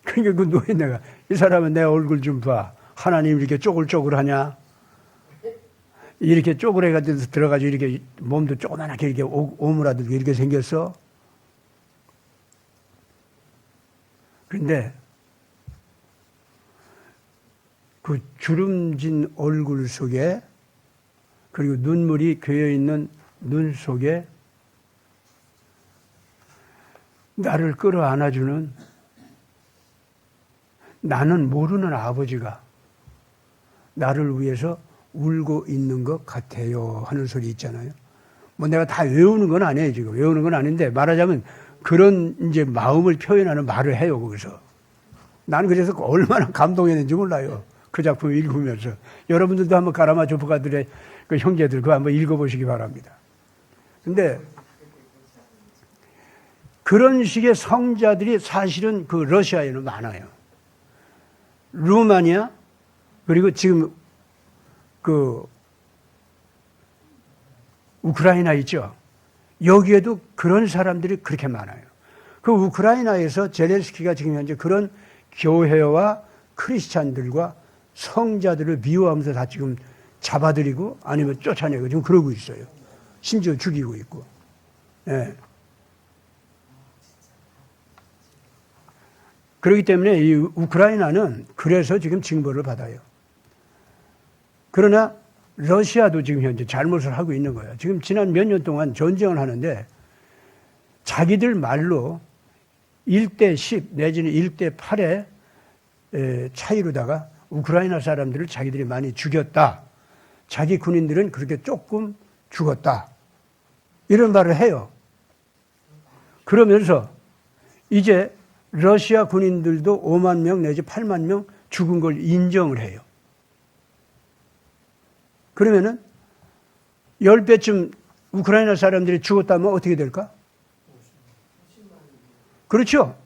Speaker 1: 그러니까 그 노인네가 이 사람은 내 얼굴 좀 봐. 하나님 이렇게 쪼글쪼글하냐? 이렇게 쪼그래가지고 들어가지고 이렇게 몸도 조그만하게 이렇게 오므라들고 이렇게 생겼어. 그런데 그 주름진 얼굴 속에 그리고 눈물이 괴어있는 눈 속에 나를 끌어안아주는 나는 모르는 아버지가 나를 위해서 울고 있는 것 같아요 하는 소리 있잖아요. 뭐 내가 다 외우는 건 아니에요. 지금 외우는 건 아닌데 말하자면 그런 이제 마음을 표현하는 말을 해요. 거기서 나는 그래서 얼마나 감동했는지 몰라요. 그 작품을 읽으면서. 여러분들도 한번 가라마조프가들의 그 형제들 그거 한번 읽어보시기 바랍니다. 근데 그런 식의 성자들이 사실은 그 러시아에는 많아요. 루마니아, 그리고 지금 그 우크라이나 있죠. 여기에도 그런 사람들이 그렇게 많아요. 그 우크라이나에서 젤렌스키가 지금 현재 그런 교회와 크리스찬들과 성자들을 미워하면서 다 지금 잡아들이고 아니면 쫓아내고 지금 그러고 있어요. 심지어 죽이고 있고. 예. 그렇기 때문에 이 우크라이나는 그래서 지금 징벌을 받아요. 그러나 러시아도 지금 현재 잘못을 하고 있는 거예요. 지금 지난 몇 년 동안 전쟁을 하는데 자기들 말로 1대 10 내지는 1대 8의 차이로다가 우크라이나 사람들을 자기들이 많이 죽였다. 자기 군인들은 그렇게 조금 죽었다. 이런 말을 해요. 그러면서 이제 러시아 군인들도 5만 명 내지 8만 명 죽은 걸 인정을 해요. 그러면은 10배쯤 우크라이나 사람들이 죽었다면 어떻게 될까? 그렇죠?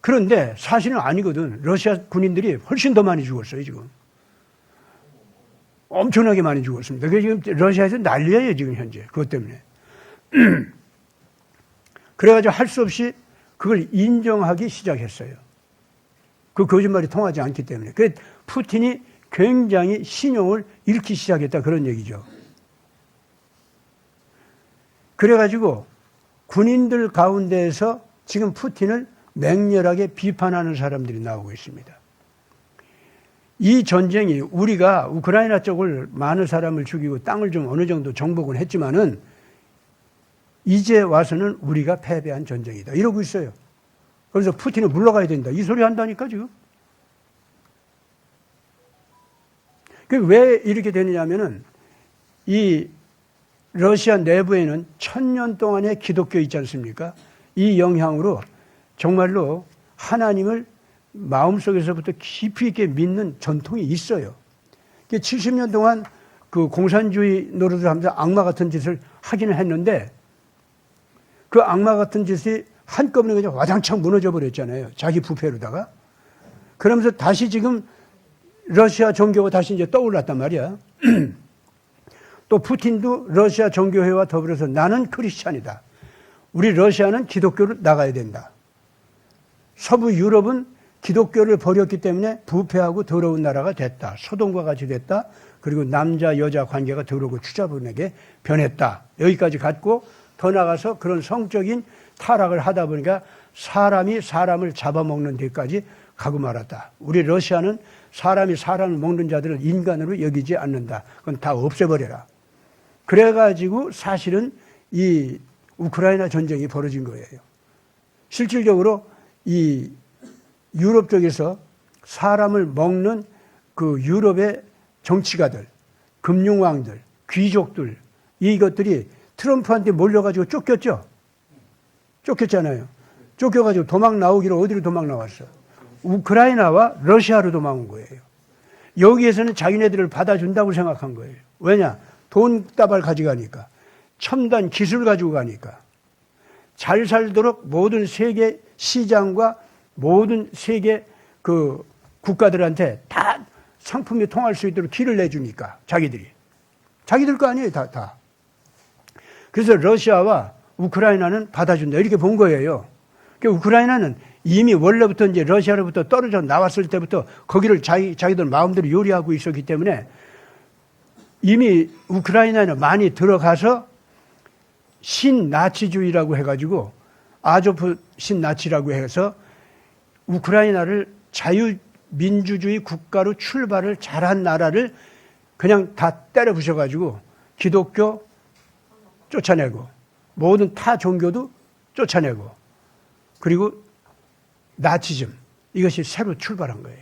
Speaker 1: 그런데 사실은 아니거든. 러시아 군인들이 훨씬 더 많이 죽었어요, 지금. 엄청나게 많이 죽었습니다. 그게 지금 러시아에서 난리예요, 지금 현재. 그것 때문에. 그래가지고 할 수 없이 그걸 인정하기 시작했어요. 그 거짓말이 통하지 않기 때문에. 그 푸틴이 굉장히 신용을 잃기 시작했다 그런 얘기죠. 그래가지고 군인들 가운데에서 지금 푸틴을 맹렬하게 비판하는 사람들이 나오고 있습니다. 이 전쟁이 우리가 우크라이나 쪽을 많은 사람을 죽이고 땅을 좀 어느 정도 정복은 했지만은 이제 와서는 우리가 패배한 전쟁이다. 이러고 있어요. 그래서 푸틴은 물러가야 된다. 이 소리 한다니까 지금. 왜 이렇게 되느냐면은 이 러시아 내부에는 1000년 동안의 기독교 있지 않습니까? 이 영향으로 정말로 하나님을 마음속에서부터 깊이 있게 믿는 전통이 있어요. 70년 동안 그 공산주의 노릇을 하면서 악마 같은 짓을 하기는 했는데 그 악마 같은 짓이 한꺼번에 그냥 와장창 무너져 버렸잖아요. 자기 부패로다가. 그러면서 다시 지금 러시아 종교가 다시 이제 떠올랐단 말이야. 또 푸틴도 러시아 종교회와 더불어서 나는 크리스찬이다. 우리 러시아는 기독교를 나가야 된다. 서부 유럽은 기독교를 버렸기 때문에 부패하고 더러운 나라가 됐다. 소돔과 같이 됐다. 그리고 남자 여자 관계가 더러고 추잡하게 변했다. 여기까지 갔고 더 나가서 그런 성적인 타락을 하다 보니까 사람이 사람을 잡아먹는 데까지 가고 말았다. 우리 러시아는 사람이 사람을 먹는 자들을 인간으로 여기지 않는다. 그건 다 없애버려라. 그래가지고 사실은 이 우크라이나 전쟁이 벌어진 거예요. 실질적으로 이 유럽 쪽에서 사람을 먹는 그 유럽의 정치가들, 금융왕들, 귀족들 이것들이 트럼프한테 몰려가지고 쫓겼죠. 쫓겼잖아요. 쫓겨가지고 도망 나오기로 어디로 도망 나왔어? 우크라이나와 러시아로 도망온 거예요. 여기에서는 자기네들을 받아준다고 생각한 거예요. 왜냐? 돈다발 가져가니까. 첨단 기술 가지고 가니까. 잘 살도록 모든 세계 시장과 모든 세계 그 국가들한테 다 상품이 통할 수 있도록 길을 내주니까 자기들이. 자기들 거 아니에요, 다. 그래서 러시아와 우크라이나는 받아준다. 이렇게 본 거예요. 그러니까 우크라이나는 이미 원래부터 이제 러시아로부터 떨어져 나왔을 때부터 거기를 자기들 마음대로 요리하고 있었기 때문에 이미 우크라이나에는 많이 들어가서 신나치주의라고 해가지고 아조프 신나치라고 해서 우크라이나를 자유민주주의 국가로 출발을 잘한 나라를 그냥 다 때려 부셔가지고 기독교 쫓아내고 모든 타 종교도 쫓아내고 그리고 나치즘 이것이 새로 출발한 거예요.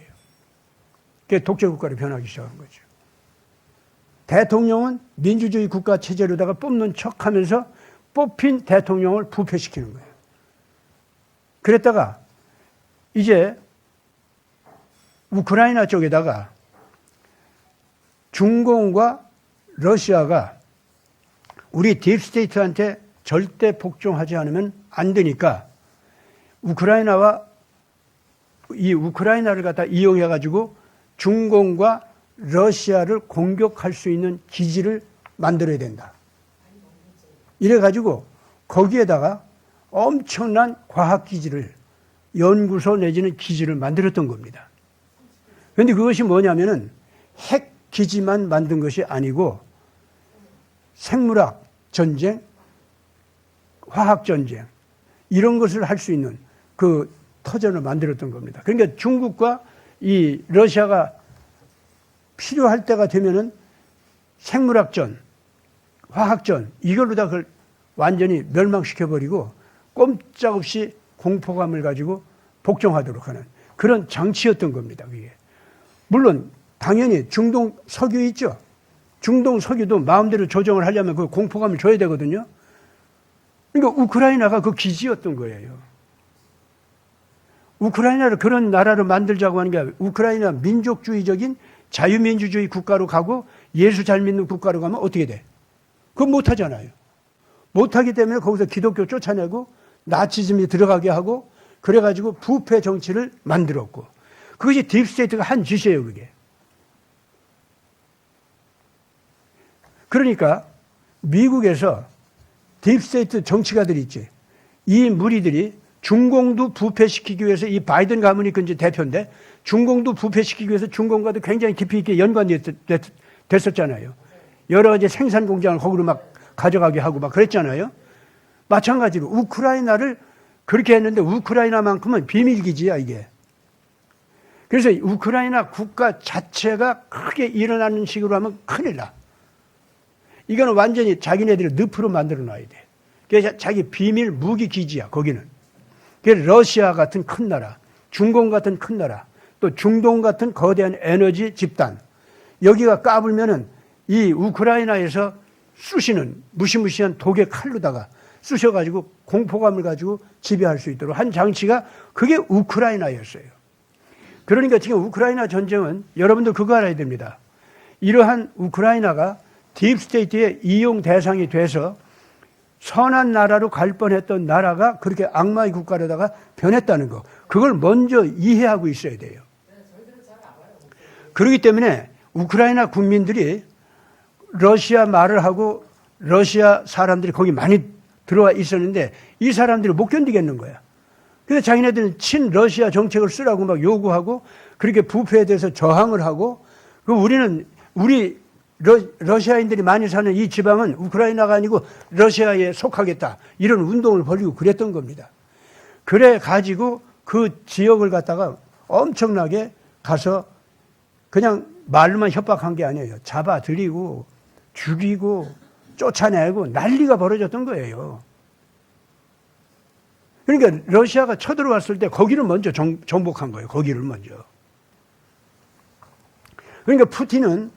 Speaker 1: 그게 독재국가로 변하기 시작한 거죠. 대통령은 민주주의 국가 체제로다가 뽑는 척하면서 뽑힌 대통령을 부패시키는 거예요. 그랬다가 이제 우크라이나 쪽에다가 중공과 러시아가 우리 딥스테이트한테 절대 복종하지 않으면 안 되니까 우크라이나를 갖다 이용해가지고 중공과 러시아를 공격할 수 있는 기지를 만들어야 된다. 이래가지고 거기에다가 엄청난 과학기지를, 연구소 내지는 기지를 만들었던 겁니다. 그런데 그것이 뭐냐면은 핵기지만 만든 것이 아니고 생물학 전쟁, 화학 전쟁, 이런 것을 할 수 있는 그 터전을 만들었던 겁니다. 그러니까 중국과 이 러시아가 필요할 때가 되면은 생물학전, 화학전, 이걸로 다 그걸 완전히 멸망시켜버리고 꼼짝없이 공포감을 가지고 복종하도록 하는 그런 장치였던 겁니다. 그게. 물론 당연히 중동 석유 있죠. 중동 석유도 마음대로 조정을 하려면 그 공포감을 줘야 되거든요. 그러니까 우크라이나가 그 기지였던 거예요. 우크라이나를 그런 나라로 만들자고 하는 게 우크라이나 민족주의적인 자유민주주의 국가로 가고 예수 잘 믿는 국가로 가면 어떻게 돼? 그건 못하잖아요. 못하기 때문에 거기서 기독교 쫓아내고 나치즘이 들어가게 하고 그래가지고 부패 정치를 만들었고 그것이 딥스테이트가 한 짓이에요. 그게. 그러니까 미국에서 딥스테이트 정치가들이 있지. 이 무리들이 중공도 부패시키기 위해서 이 바이든 가문이 이제 대표인데 중공도 부패시키기 위해서 중공과도 굉장히 깊이 있게 연관됐었잖아요. 여러 가지 생산 공장을 거기로 막 가져가게 하고 막 그랬잖아요. 마찬가지로 우크라이나를 그렇게 했는데 우크라이나만큼은 비밀기지야 이게. 그래서 우크라이나 국가 자체가 크게 일어나는 식으로 하면 큰일 나. 이거는 완전히 자기네들을 늪으로 만들어 놔야 돼. 그래서 자기 비밀 무기 기지야 거기는. 그래서 러시아 같은 큰 나라, 중공 같은 큰 나라, 또 중동 같은 거대한 에너지 집단 여기가 까불면은 이 우크라이나에서 쑤시는 무시무시한 독의 칼로다가 쑤셔가지고 공포감을 가지고 지배할 수 있도록 한 장치가 그게 우크라이나였어요. 그러니까 지금 우크라이나 전쟁은 여러분들 그거 알아야 됩니다. 이러한 우크라이나가 딥스테이트의 이용 대상이 돼서 선한 나라로 갈 뻔했던 나라가 그렇게 악마의 국가로다가 변했다는 거. 그걸 먼저 이해하고 있어야 돼요. 그렇기 때문에 우크라이나 국민들이 러시아 말을 하고 러시아 사람들이 거기 많이 들어와 있었는데 이 사람들이 못 견디겠는 거야. 그래서 자기네들은 친러시아 정책을 쓰라고 막 요구하고 그렇게 부패에 대해서 저항을 하고 우리 러시아인들이 많이 사는 이 지방은 우크라이나가 아니고 러시아에 속하겠다. 이런 운동을 벌이고 그랬던 겁니다. 그래 가지고 그 지역을 갖다가 엄청나게 가서 그냥 말로만 협박한 게 아니에요. 잡아들이고 죽이고 쫓아내고 난리가 벌어졌던 거예요. 그러니까 러시아가 쳐들어왔을 때 거기를 먼저 정복한 거예요. 거기를 먼저. 그러니까 푸틴은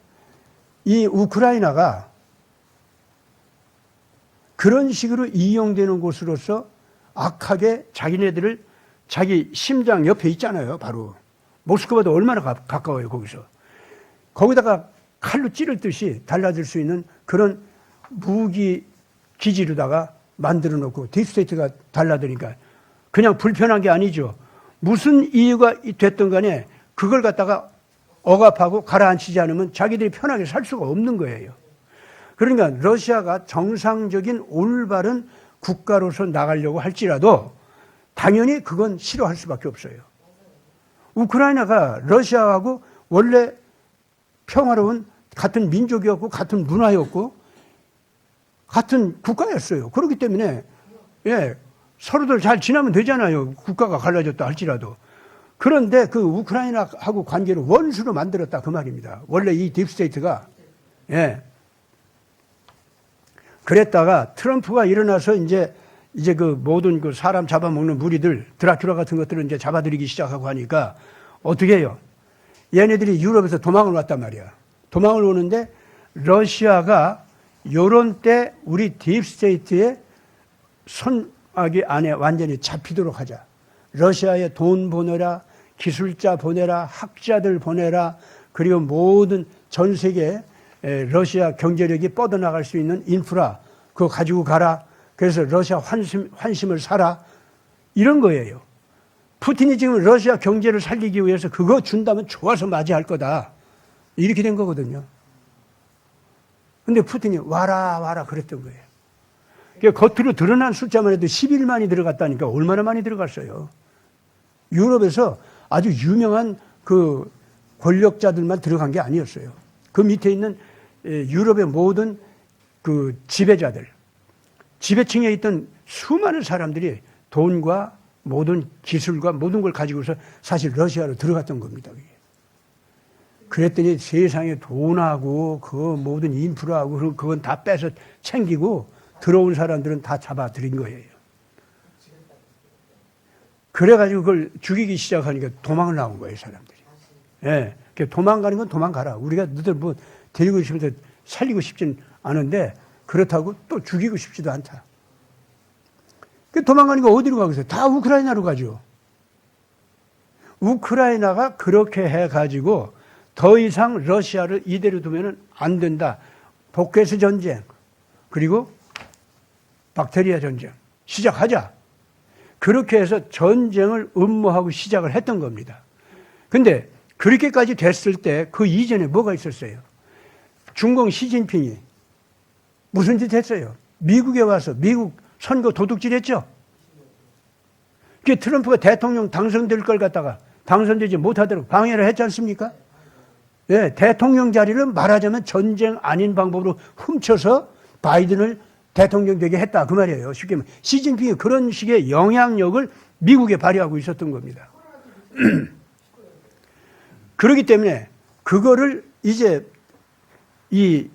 Speaker 1: 이 우크라이나가 그런 식으로 이용되는 곳으로서 악하게 자기네들을 자기 심장 옆에 있잖아요. 바로 모스크바도 얼마나 가까워요. 거기서. 거기다가 칼로 찌를 듯이 달라질 수 있는 그런 무기 기지로다가 만들어 놓고 딥스테이트가 달라드니까 그냥 불편한 게 아니죠. 무슨 이유가 됐든 간에 그걸 갖다가 억압하고 가라앉히지 않으면 자기들이 편하게 살 수가 없는 거예요. 그러니까 러시아가 정상적인 올바른 국가로서 나가려고 할지라도 당연히 그건 싫어할 수밖에 없어요. 우크라이나가 러시아하고 원래 평화로운 같은 민족이었고 같은 문화였고 같은 국가였어요. 그렇기 때문에 서로들 잘 지나면 되잖아요. 국가가 갈라졌다 할지라도. 그런데 그 우크라이나하고 관계를 원수로 만들었다 그 말입니다. 원래 이 딥스테이트가 그랬다가 트럼프가 일어나서 이제 그 모든 그 사람 잡아먹는 무리들 드라큘라 같은 것들을 이제 잡아들이기 시작하고 하니까 어떻게 해요? 얘네들이 유럽에서 도망을 왔단 말이야. 도망을 오는데 러시아가 요런 때 우리 딥스테이트의 손아귀 안에 완전히 잡히도록 하자. 러시아에 돈 보내라, 기술자 보내라, 학자들 보내라, 그리고 모든 전 세계 러시아 경제력이 뻗어나갈 수 있는 인프라 그거 가지고 가라. 그래서 러시아 환심을 사라. 이런 거예요. 푸틴이 지금 러시아 경제를 살리기 위해서 그거 준다면 좋아서 맞이할 거다. 이렇게 된 거거든요. 근데 푸틴이 와라 그랬던 거예요. 그러니까 겉으로 드러난 숫자만 해도 11만이 들어갔다니까 얼마나 많이 들어갔어요. 유럽에서 아주 유명한 그 권력자들만 들어간 게 아니었어요. 그 밑에 있는 유럽의 모든 그 지배자들, 지배층에 있던 수많은 사람들이 돈과 모든 기술과 모든 걸 가지고서 사실 러시아로 들어갔던 겁니다. 그랬더니 세상에 돈하고 그 모든 인프라하고 그건 다 빼서 챙기고 들어온 사람들은 다 잡아들인 거예요. 그래가지고 그걸 죽이기 시작하니까 도망을 나온 거예요, 사람들이. 예. 도망가는 건 도망가라. 우리가 너들 뭐 데리고 싶어서 살리고 싶진 않은데 그렇다고 또 죽이고 싶지도 않다. 도망가니까 어디로 가겠어요? 다 우크라이나로 가죠. 우크라이나가 그렇게 해가지고 더 이상 러시아를 이대로 두면 안 된다. 도케스 전쟁, 그리고 박테리아 전쟁 시작하자. 그렇게 해서 전쟁을 음모하고 시작을 했던 겁니다. 근데 그렇게까지 됐을 때 그 이전에 뭐가 있었어요? 중공 시진핑이 무슨 짓 했어요? 미국에 와서 미국 선거 도둑질 했죠? 그 트럼프가 대통령 당선될 걸 갖다가 당선되지 못하도록 방해를 했지 않습니까? 네, 대통령 자리를 말하자면 전쟁 아닌 방법으로 훔쳐서 바이든을 대통령 되게 했다. 그 말이에요. 쉽게 말하면. 시진핑이 그런 식의 영향력을 미국에 발휘하고 있었던 겁니다. 그렇기 때문에 그거를 이제 이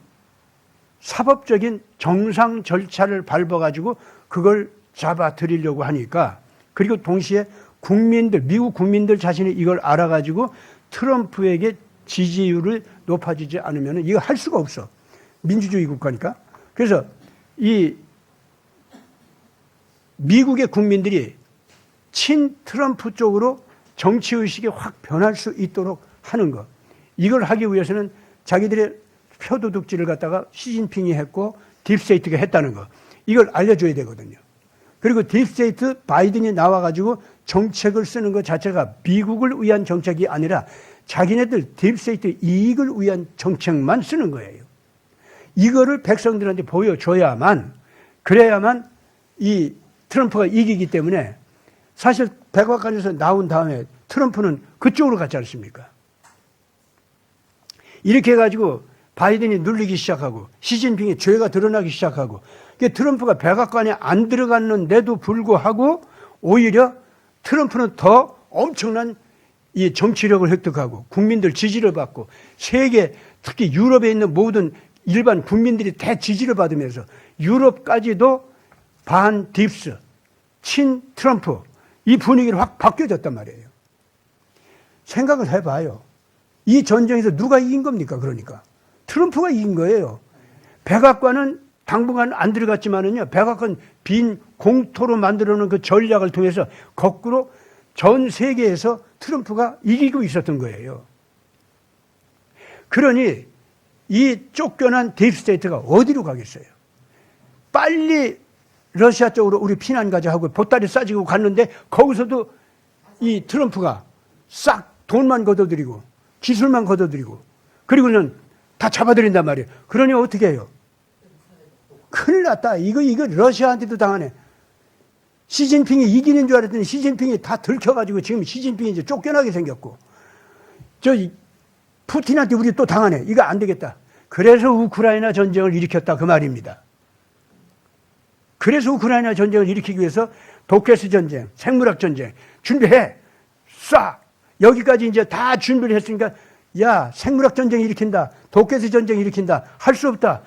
Speaker 1: 사법적인 정상 절차를 밟아가지고 그걸 잡아들이려고 하니까, 그리고 동시에 국민들, 미국 국민들 자신이 이걸 알아가지고 트럼프에게 지지율을 높아지지 않으면 이거 할 수가 없어. 민주주의 국가니까. 그래서 이 미국의 국민들이 친 트럼프 쪽으로 정치의식이 확 변할 수 있도록 하는 것. 이걸 하기 위해서는 자기들의 표도둑질을 갖다가 시진핑이 했고 딥스테이트가 했다는 거. 이걸 알려줘야 되거든요. 그리고 딥스테이트 바이든이 나와가지고 정책을 쓰는 것 자체가 미국을 위한 정책이 아니라 자기네들 딥스테이트 이익을 위한 정책만 쓰는 거예요. 이거를 백성들한테 보여줘야만, 그래야만 이 트럼프가 이기기 때문에, 사실 백악관에서 나온 다음에 트럼프는 그쪽으로 갔지 않습니까? 이렇게 해가지고 바이든이 눌리기 시작하고 시진핑의 죄가 드러나기 시작하고, 트럼프가 백악관에 안 들어갔는데도 불구하고 오히려 트럼프는 더 엄청난 이 정치력을 획득하고 국민들 지지를 받고 세계, 특히 유럽에 있는 모든 일반 국민들이 대지지를 받으면서 유럽까지도 반 딥스, 친 트럼프, 이 분위기를 확 바뀌어졌단 말이에요. 생각을 해봐요. 이 전쟁에서 누가 이긴 겁니까? 그러니까 트럼프가 이긴 거예요. 백악관은 당분간 안 들어갔지만은요, 백악관 빈 공토로 만들어놓은 그 전략을 통해서 거꾸로 전 세계에서 트럼프가 이기고 있었던 거예요. 그러니 이 쫓겨난 딥스테이트가 어디로 가겠어요? 빨리 러시아 쪽으로 우리 피난 가자 하고 보따리 싸지고 갔는데 거기서도 이 트럼프가 싹 돈만 걷어들이고 기술만 걷어들이고 그리고는 다 잡아들인단 말이에요. 그러니 어떻게 해요? 큰일 났다. 이거 러시아한테도 당하네. 시진핑이 이기는 줄 알았더니 시진핑이 다 들켜가지고 지금 시진핑이 이제 쫓겨나게 생겼고, 푸틴한테 우리 또 당하네. 이거 안 되겠다. 그래서 우크라이나 전쟁을 일으켰다. 그 말입니다. 그래서 우크라이나 전쟁을 일으키기 위해서 도케스 전쟁, 생물학 전쟁 준비해. 쏴. 여기까지 이제 다 준비를 했으니까, 야, 생물학 전쟁 일으킨다. 도케스 전쟁 일으킨다. 할 수 없다.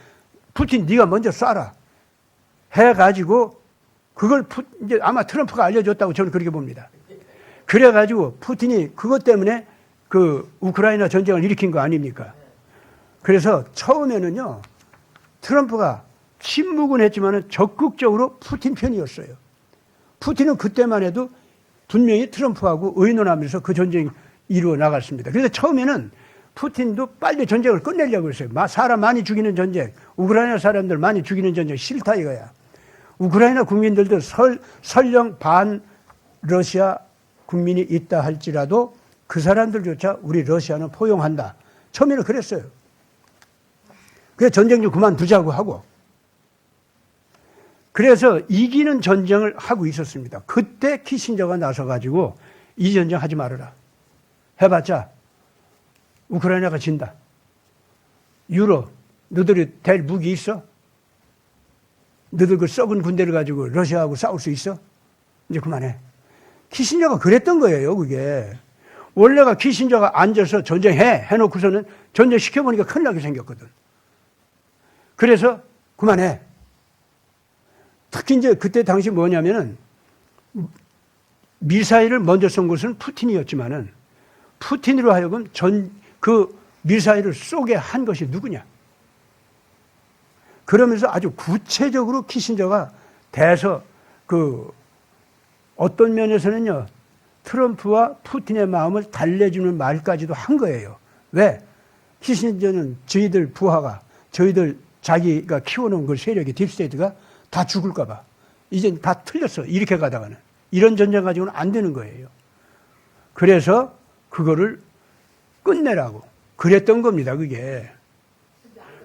Speaker 1: 푸틴 네가 먼저 쏴라. 해가지고 그걸 이제 아마 트럼프가 알려줬다고 저는 그렇게 봅니다. 그래가지고 푸틴이 그것 때문에 그 우크라이나 전쟁을 일으킨 거 아닙니까? 그래서 처음에는요, 트럼프가 침묵은 했지만은 적극적으로 푸틴 편이었어요. 푸틴은 그때만 해도 분명히 트럼프하고 의논하면서 그 전쟁이 이루어 나갔습니다. 그래서 처음에는 푸틴도 빨리 전쟁을 끝내려고 했어요. 사람 많이 죽이는 전쟁, 우크라이나 사람들 많이 죽이는 전쟁 싫다 이거야. 우크라이나 국민들도 설령 반 러시아 국민이 있다 할지라도 그 사람들조차 우리 러시아는 포용한다. 처음에는 그랬어요. 그래서 전쟁 좀 그만두자고 하고. 그래서 이기는 전쟁을 하고 있었습니다. 그때 키신저가 나서가지고 이 전쟁 하지 말아라. 해봤자 우크라이나가 진다. 유럽, 너들이 될 무기 있어? 너들 그 썩은 군대를 가지고 러시아하고 싸울 수 있어? 이제 그만해. 키신저가 그랬던 거예요, 그게. 원래가 키신저가 앉아서 해놓고서는 전쟁 시켜보니까 큰일 나게 생겼거든. 그래서 그만해. 특히 이제 그때 당시 뭐냐면은 미사일을 먼저 쏜 것은 푸틴이었지만은 푸틴으로 하여금 그 미사일을 쏘게 한 것이 누구냐. 그러면서 아주 구체적으로 키신저가 대해서 어떤 면에서는요, 트럼프와 푸틴의 마음을 달래주는 말까지도 한 거예요. 왜? 키신저는 저희들 부하가, 저희들 자기가 키워놓은 그 세력이 딥스테이트가 다 죽을까봐. 이제 다 틀렸어. 이렇게 가다가는. 이런 전쟁 가지고는 안 되는 거예요. 그래서 그거를 끝내라고. 그랬던 겁니다, 그게.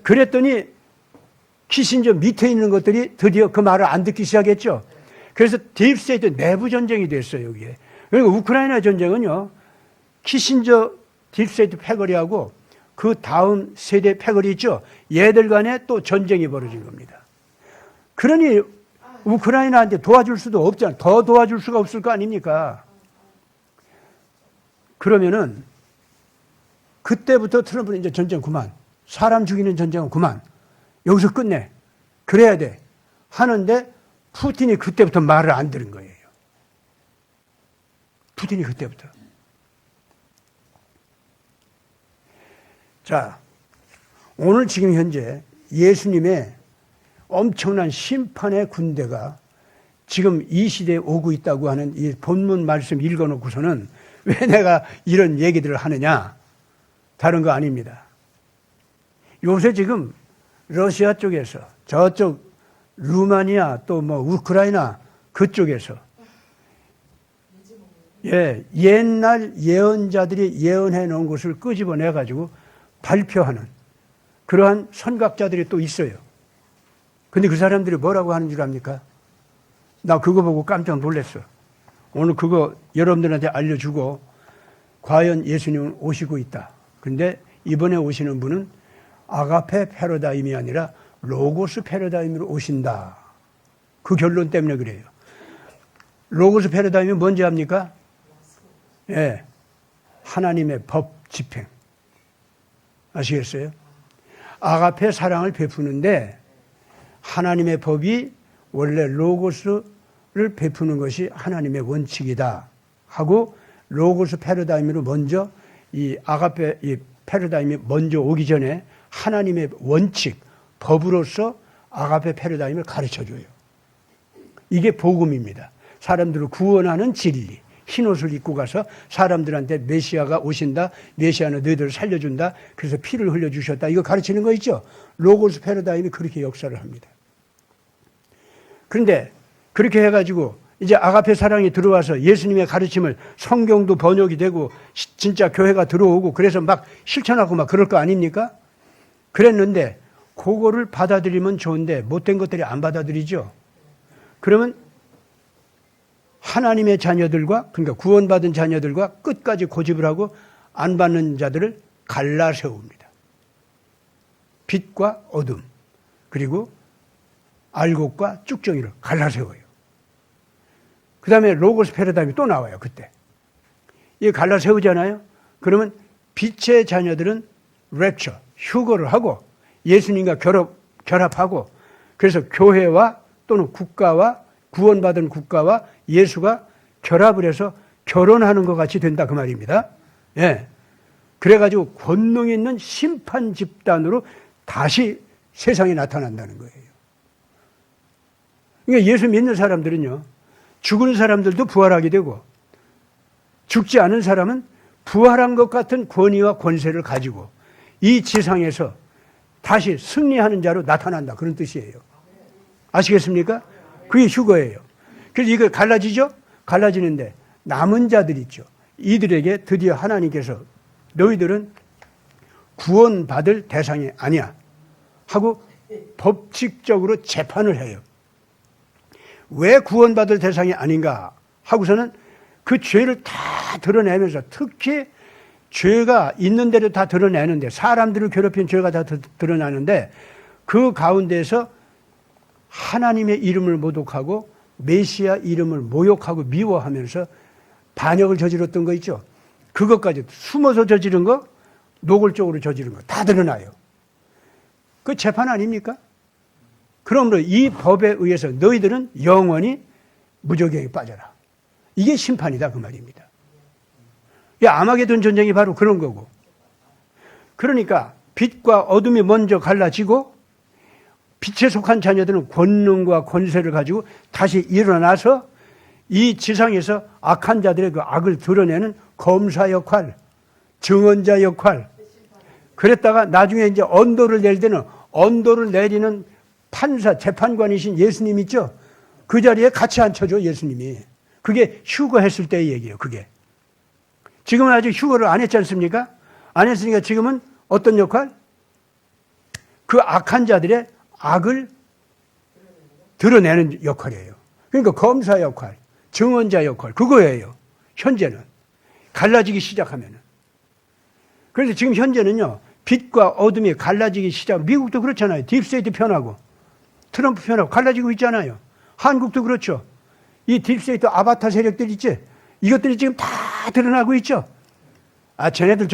Speaker 1: 그랬더니 키신저 밑에 있는 것들이 드디어 그 말을 안 듣기 시작했죠. 그래서 딥스테이트 내부 전쟁이 됐어요, 여기에. 그러니까 우크라이나 전쟁은요, 키신저 딥스테이트 패거리하고 그 다음 세대 패거리 있죠. 얘들 간에 또 전쟁이 벌어진 겁니다. 그러니 우크라이나한테 도와줄 수도 없잖아요. 더 도와줄 수가 없을 거 아닙니까? 그러면은 그때부터 트럼프는 이제 전쟁 그만. 사람 죽이는 전쟁은 그만. 여기서 끝내. 그래야 돼. 하는데 푸틴이 그때부터 말을 안 들은 거예요. 푸틴이 그때부터. 자, 오늘 지금 현재 예수님의 엄청난 심판의 군대가 지금 이 시대에 오고 있다고 하는 이 본문 말씀 읽어놓고서는 왜 내가 이런 얘기들을 하느냐? 다른 거 아닙니다. 요새 지금 러시아 쪽에서 저쪽 루마니아 또 뭐 우크라이나 그쪽에서 옛날 예언자들이 예언해 놓은 것을 끄집어내 가지고 발표하는 그러한 선각자들이 또 있어요. 근데 그 사람들이 뭐라고 하는 줄 압니까? 나 그거 보고 깜짝 놀랐어. 오늘 그거 여러분들한테 알려주고 과연 예수님은 오시고 있다. 근데 이번에 오시는 분은 아가페 패러다임이 아니라 로고스 패러다임으로 오신다. 그 결론 때문에 그래요. 로고스 패러다임이 뭔지 압니까? 예, 하나님의 법 집행. 아시겠어요? 아가페 사랑을 베푸는데 하나님의 법이 원래 로고스를 베푸는 것이 하나님의 원칙이다 하고 로고스 패러다임으로 먼저 이 아가페 이 패러다임이 먼저 오기 전에 하나님의 원칙, 법으로서 아가페 패러다임을 가르쳐줘요. 이게 복음입니다. 사람들을 구원하는 진리. 흰옷을 입고 가서 사람들한테 메시아가 오신다. 메시아는 너희들을 살려준다. 그래서 피를 흘려주셨다. 이거 가르치는 거 있죠. 로고스 패러다임이 그렇게 역사를 합니다. 그런데 그렇게 해가지고 이제 아가페 사랑이 들어와서 예수님의 가르침을 성경도 번역이 되고 진짜 교회가 들어오고 그래서 막 실천하고 막 그럴 거 아닙니까? 그랬는데 그거를 받아들이면 좋은데 못된 것들이 안 받아들이죠. 그러면 하나님의 자녀들과 그러니까 구원받은 자녀들과 끝까지 고집을 하고 안 받는 자들을 갈라 세웁니다. 빛과 어둠 그리고 알곡과 쭉정이를 갈라 세워요. 그 다음에 로고스 패러다임이 또 나와요. 그때 이 갈라 세우잖아요. 그러면 빛의 자녀들은 랩처 휴거를 하고 예수님과 결합하고 그래서 교회와 또는 국가와 구원받은 국가와 예수가 결합을 해서 결혼하는 것 같이 된다 그 말입니다. 예. 그래가지고 권능 있는 심판 집단으로 다시 세상에 나타난다는 거예요. 그러니까 예수 믿는 사람들은요. 죽은 사람들도 부활하게 되고 죽지 않은 사람은 부활한 것 같은 권위와 권세를 가지고 이 지상에서 다시 승리하는 자로 나타난다. 그런 뜻이에요. 아시겠습니까? 그게 휴거예요. 그래서 이걸 갈라지죠? 갈라지는데 남은 자들 있죠. 이들에게 드디어 하나님께서 너희들은 구원받을 대상이 아니야 하고 법칙적으로 재판을 해요. 왜 구원받을 대상이 아닌가 하고서는 그 죄를 다 드러내면서 특히 죄가 있는 대로 다 드러내는데 사람들을 괴롭힌 죄가 다 드러나는데 그 가운데서 하나님의 이름을 모독하고 메시아 이름을 모욕하고 미워하면서 반역을 저질렀던 거 있죠. 그것까지 숨어서 저지른 거 노골적으로 저지른 거 다 드러나요. 그 재판 아닙니까? 그러므로 이 법에 의해서 너희들은 영원히 무저갱에 빠져라. 이게 심판이다 그 말입니다. 아마게돈 전쟁이 바로 그런 거고. 그러니까 빛과 어둠이 먼저 갈라지고 빛에 속한 자녀들은 권능과 권세를 가지고 다시 일어나서 이 지상에서 악한 자들의 그 악을 드러내는 검사 역할, 증언자 역할, 그랬다가 나중에 이제 언도를 낼 때는 언도를 내리는 판사, 재판관이신 예수님 있죠? 그 자리에 같이 앉혀줘, 예수님이. 그게 휴거했을 때의 얘기예요, 그게. 지금은 아직 휴거를 안 했지 않습니까? 안 했으니까 지금은 어떤 역할? 그 악한 자들의 악을 드러내는 역할이에요. 그러니까 검사 역할, 증언자 역할, 그거예요. 현재는. 갈라지기 시작하면은. 그래서 지금 현재는요, 빛과 어둠이 갈라지기 시작, 미국도 그렇잖아요. 딥스테이트 편하고, 트럼프 편하고 갈라지고 있잖아요. 한국도 그렇죠. 이 딥스테이트 아바타 세력들 있지? 이것들이 지금 다 드러나고 있죠. 쟤네들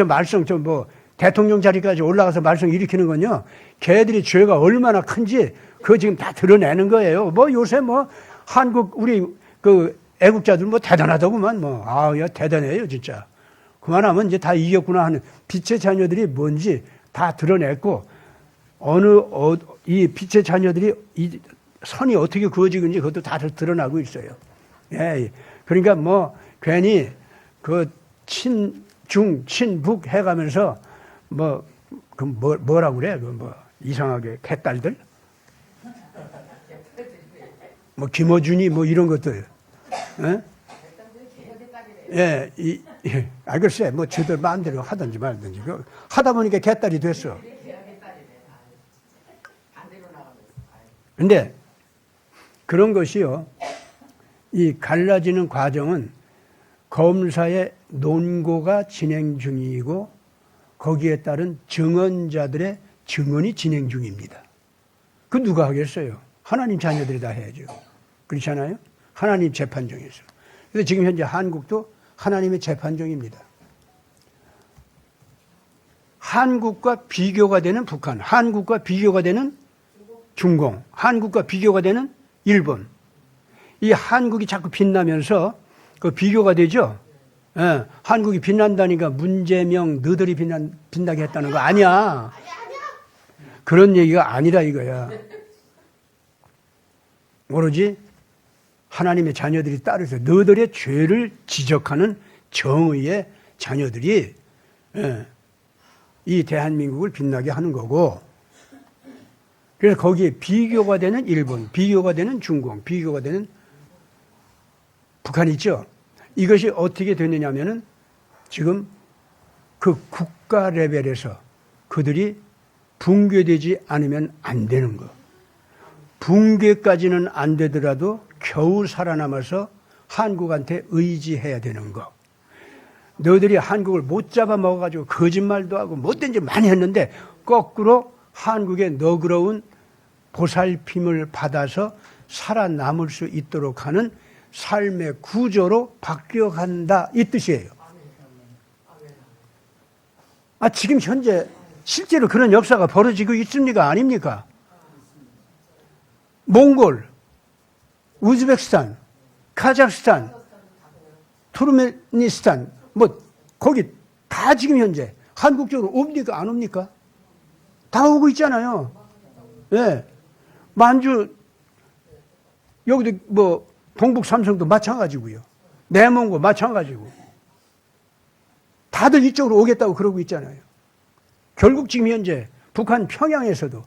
Speaker 1: 대통령 자리까지 올라가서 말썽 일으키는 건요, 걔들이 죄가 얼마나 큰지 그거 지금 다 드러내는 거예요. 요새 한국 우리 애국자들 대단하더구만 야 대단해요 진짜. 그만하면 이제 다 이겼구나 하는 빛의 자녀들이 뭔지 다 드러냈고 이 빛의 자녀들이 이 선이 어떻게 그어지는지 그것도 다 드러나고 있어요. 예. 그러니까 괜히 친중 친북 해가면서 뭐라고 그래? 이상하게 개딸들? 김어준이 이런 것들. 예? 글쎄, 저들 마음대로 하든지 말든지. 하다 보니까 개딸이 됐어. 근데 그런 것이요. 이 갈라지는 과정은 검사의 논고가 진행 중이고 거기에 따른 증언자들의 증언이 진행 중입니다. 그 누가 하겠어요? 하나님 자녀들이 다 해야죠. 그렇지 않아요? 하나님 재판정에서. 그래서 지금 현재 한국도 하나님의 재판정입니다. 한국과 비교가 되는 북한, 한국과 비교가 되는 중공, 한국과 비교가 되는 일본. 이 한국이 자꾸 빛나면서 그 비교가 되죠? 예, 한국이 빛난다니까 문재명 너들이 빛나게 했다는 거 아니야. 그런 얘기가 아니라 이거야. 오로지 하나님의 자녀들이 따르서 너들의 죄를 지적하는 정의의 자녀들이 이 대한민국을 빛나게 하는 거고, 그래서 거기에 비교가 되는 일본, 비교가 되는 중공, 비교가 되는 북한이 있죠. 이것이 어떻게 되느냐면은 지금 그 국가 레벨에서 그들이 붕괴되지 않으면 안 되는 거. 붕괴까지는 안 되더라도 겨우 살아남아서 한국한테 의지해야 되는 거. 너희들이 한국을 못 잡아먹어가지고 거짓말도 하고 못된 짓 많이 했는데 거꾸로 한국의 너그러운 보살핌을 받아서 살아남을 수 있도록 하는 삶의 구조로 바뀌어간다 이 뜻이에요. 지금 현재 실제로 그런 역사가 벌어지고 있습니까? 아닙니까? 몽골, 우즈베키스탄, 카자흐스탄, 투르메니스탄 거기 다 지금 현재 한국 쪽으로 옵니까? 안 옵니까? 다 오고 있잖아요. 예. 만주 여기도 동북 삼성도 마찬가지고요. 내몽고 마찬가지고. 다들 이쪽으로 오겠다고 그러고 있잖아요. 결국 지금 현재 북한 평양에서도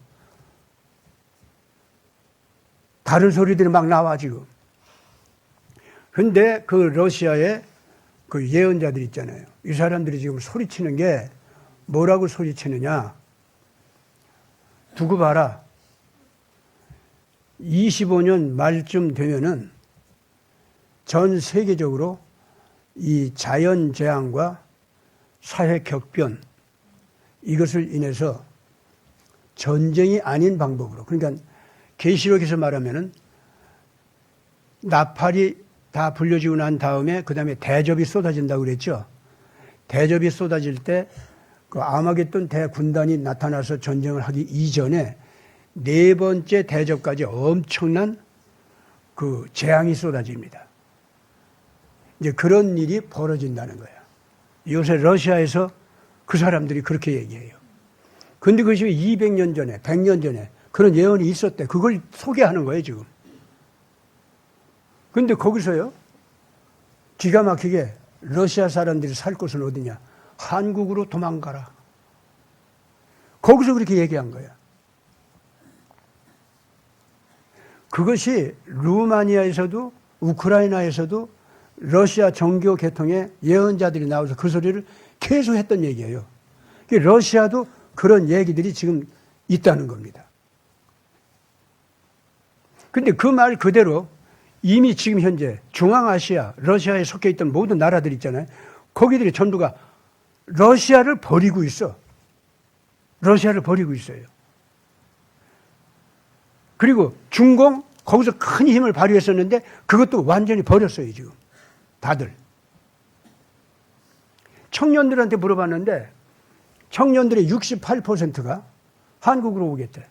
Speaker 1: 다른 소리들이 막 나와 지금. 근데 그 러시아의 그 예언자들 있잖아요. 이 사람들이 지금 소리치는 게 뭐라고 소리치느냐. 두고 봐라. 25년 말쯤 되면은 전 세계적으로 이 자연재앙과 사회 격변 이것을 인해서 전쟁이 아닌 방법으로, 그러니까 계시록에서 말하면은 나팔이 다 불려지고 난 다음에 그 다음에 대접이 쏟아진다고 그랬죠. 대접이 쏟아질 때 그 아마겟돈 대군단이 나타나서 전쟁을 하기 이전에 네 번째 대접까지 엄청난 그 재앙이 쏟아집니다. 이제 그런 일이 벌어진다는 거야. 요새 러시아에서 그 사람들이 그렇게 얘기해요. 근데 그것이 200년 전에, 100년 전에 그런 예언이 있었대. 그걸 소개하는 거예요, 지금. 근데 거기서요, 기가 막히게 러시아 사람들이 살 곳은 어디냐? 한국으로 도망가라. 거기서 그렇게 얘기한 거야. 그것이 루마니아에서도 우크라이나에서도 러시아 정교 계통의 예언자들이 나와서 그 소리를 계속 했던 얘기예요. 러시아도 그런 얘기들이 지금 있다는 겁니다. 근데 그 말 그대로 이미 지금 현재 중앙아시아, 러시아에 속해 있던 모든 나라들 있잖아요. 거기들이 전부가 러시아를 버리고 있어. 러시아를 버리고 있어요. 그리고 중공, 거기서 큰 힘을 발휘했었는데 그것도 완전히 버렸어요, 지금. 다들. 청년들한테 물어봤는데 청년들의 68%가 한국으로 오겠대.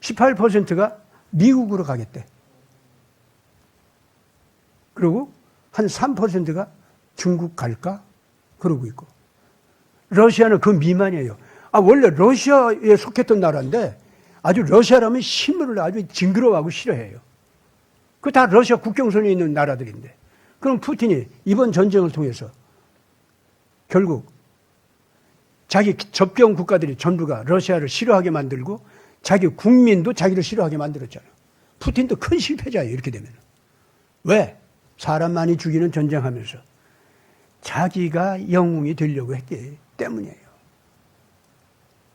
Speaker 1: 18%가 미국으로 가겠대. 그리고 한 3%가 중국 갈까? 그러고 있고. 러시아는 그 미만이에요. 원래 러시아에 속했던 나라인데 아주 러시아라면 신문을 아주 징그러워하고 싫어해요. 그 다 러시아 국경선에 있는 나라들인데. 그럼 푸틴이 이번 전쟁을 통해서 결국 자기 접경 국가들이 전부가 러시아를 싫어하게 만들고 자기 국민도 자기를 싫어하게 만들었잖아요. 푸틴도 큰 실패자예요, 이렇게 되면. 왜? 사람 많이 죽이는 전쟁하면서 자기가 영웅이 되려고 했기 때문이에요.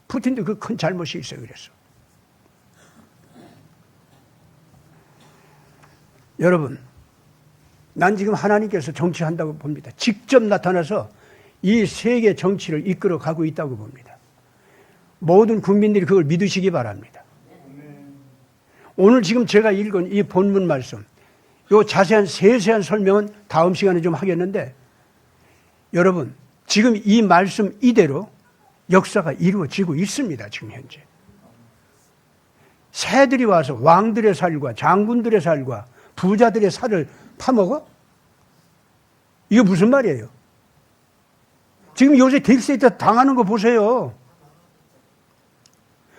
Speaker 1: 푸틴도 그 큰 잘못이 있어요, 그래서. 여러분, 난 지금 하나님께서 정치한다고 봅니다. 직접 나타나서 이 세계 정치를 이끌어 가고 있다고 봅니다. 모든 국민들이 그걸 믿으시기 바랍니다. 오늘 지금 제가 읽은 이 본문 말씀, 요 자세한 세세한 설명은 다음 시간에 좀 하겠는데, 여러분, 지금 이 말씀 이대로 역사가 이루어지고 있습니다, 지금 현재. 새들이 와서 왕들의 살과 장군들의 살과 부자들의 살을 파먹어? 이게 무슨 말이에요? 지금 요새 딥스테이트 당하는 거 보세요.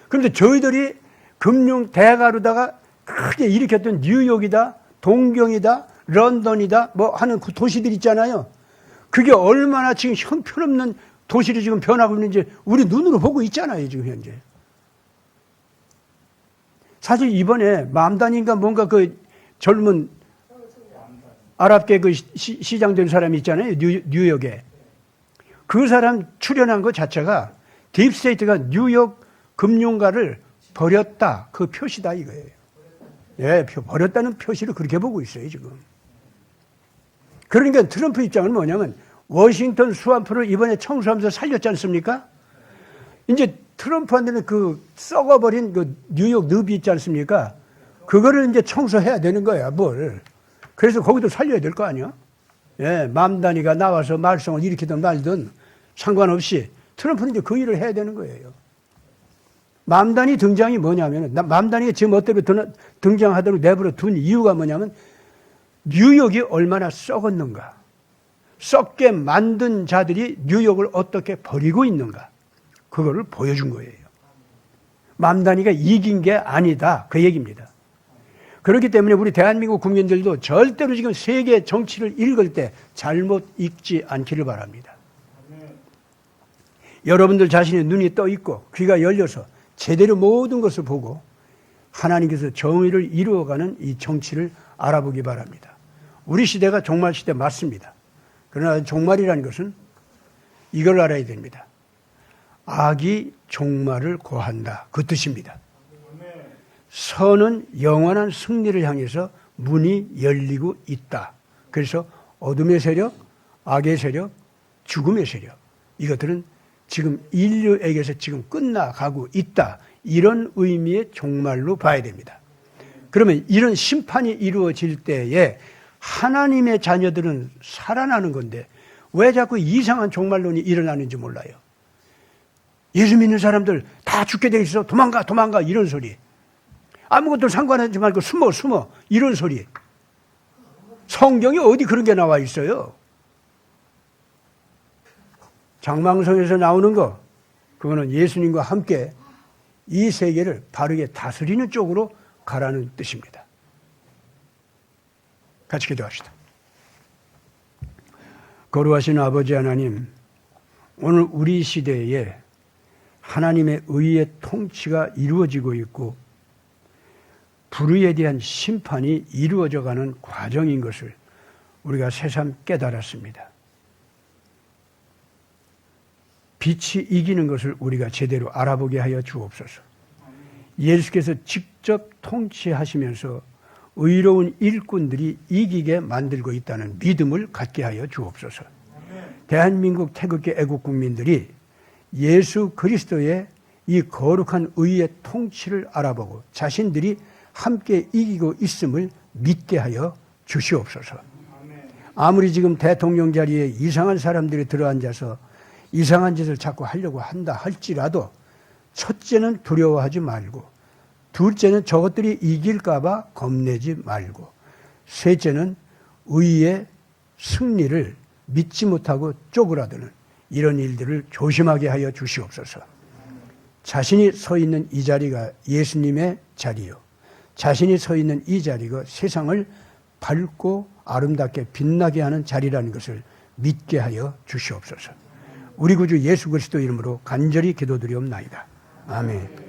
Speaker 1: 그런데 저희들이 금융 대가로다가 크게 일으켰던 뉴욕이다, 동경이다, 런던이다, 뭐 하는 그 도시들 있잖아요. 그게 얼마나 지금 형편없는 도시로 지금 변하고 있는지 우리 눈으로 보고 있잖아요, 지금 현재. 사실 이번에 맘단인가 뭔가 그 젊은 아랍계 그 시장 된 사람이 있잖아요, 뉴욕에. 그 사람 출연한 것 자체가 딥스테이트가 뉴욕 금융가를 버렸다, 그 표시다 이거예요. 예, 버렸다는 표시를 그렇게 보고 있어요, 지금. 그러니까 트럼프 입장은 뭐냐면 워싱턴 스왑프를 이번에 청소하면서 살렸지 않습니까? 이제 트럼프한테는 그 썩어버린 그 뉴욕 늪이 있지 않습니까? 그거를 이제 청소해야 되는 거야, 뭘. 그래서 거기도 살려야 될 거 아니야? 예, 맘단이가 나와서 말썽을 일으키든 말든 상관없이 트럼프는 이제 그 일을 해야 되는 거예요. 맘단이 등장이 뭐냐면, 맘단이가 지금 어때로 등장하도록 내버려 둔 이유가 뭐냐면, 뉴욕이 얼마나 썩었는가. 썩게 만든 자들이 뉴욕을 어떻게 버리고 있는가. 그거를 보여준 거예요. 맘단이가 이긴 게 아니다. 그 얘기입니다. 그렇기 때문에 우리 대한민국 국민들도 절대로 지금 세계 정치를 읽을 때 잘못 읽지 않기를 바랍니다. 여러분들 자신의 눈이 떠 있고 귀가 열려서 제대로 모든 것을 보고 하나님께서 정의를 이루어가는 이 정치를 알아보기 바랍니다. 우리 시대가 종말 시대 맞습니다. 그러나 종말이라는 것은 이걸 알아야 됩니다. 악이 종말을 고한다. 그 뜻입니다. 선은 영원한 승리를 향해서 문이 열리고 있다. 그래서 어둠의 세력, 악의 세력, 죽음의 세력, 이것들은 지금 인류에게서 지금 끝나가고 있다. 이런 의미의 종말로 봐야 됩니다. 그러면 이런 심판이 이루어질 때에 하나님의 자녀들은 살아나는 건데 왜 자꾸 이상한 종말론이 일어나는지 몰라요. 예수 믿는 사람들 다 죽게 돼 있어. 도망가 이런 소리. 아무것도 상관하지 말고 숨어 이런 소리. 성경에 어디 그런 게 나와 있어요? 장망성에서 나오는 거, 그거는 예수님과 함께 이 세계를 바르게 다스리는 쪽으로 가라는 뜻입니다. 같이 기도합시다. 거룩하신 아버지 하나님, 오늘 우리 시대에 하나님의 의의 통치가 이루어지고 있고 불의에 대한 심판이 이루어져가는 과정인 것을 우리가 새삼 깨달았습니다. 빛이 이기는 것을 우리가 제대로 알아보게 하여 주옵소서. 예수께서 직접 통치하시면서 의로운 일꾼들이 이기게 만들고 있다는 믿음을 갖게 하여 주옵소서. 대한민국 태극기 애국 국민들이 예수 그리스도의 이 거룩한 의의 통치를 알아보고 자신들이 함께 이기고 있음을 믿게 하여 주시옵소서. 아무리 지금 대통령 자리에 이상한 사람들이 들어앉아서 이상한 짓을 자꾸 하려고 한다 할지라도 첫째는 두려워하지 말고 둘째는 저것들이 이길까 봐 겁내지 말고 셋째는 의의 승리를 믿지 못하고 쪼그라드는 이런 일들을 조심하게 하여 주시옵소서. 자신이 서 있는 이 자리가 예수님의 자리요. 자신이 서 있는 이 자리가 세상을 밝고 아름답게 빛나게 하는 자리라는 것을 믿게 하여 주시옵소서. 우리 구주 예수 그리스도 이름으로 간절히 기도드리옵나이다. 아멘.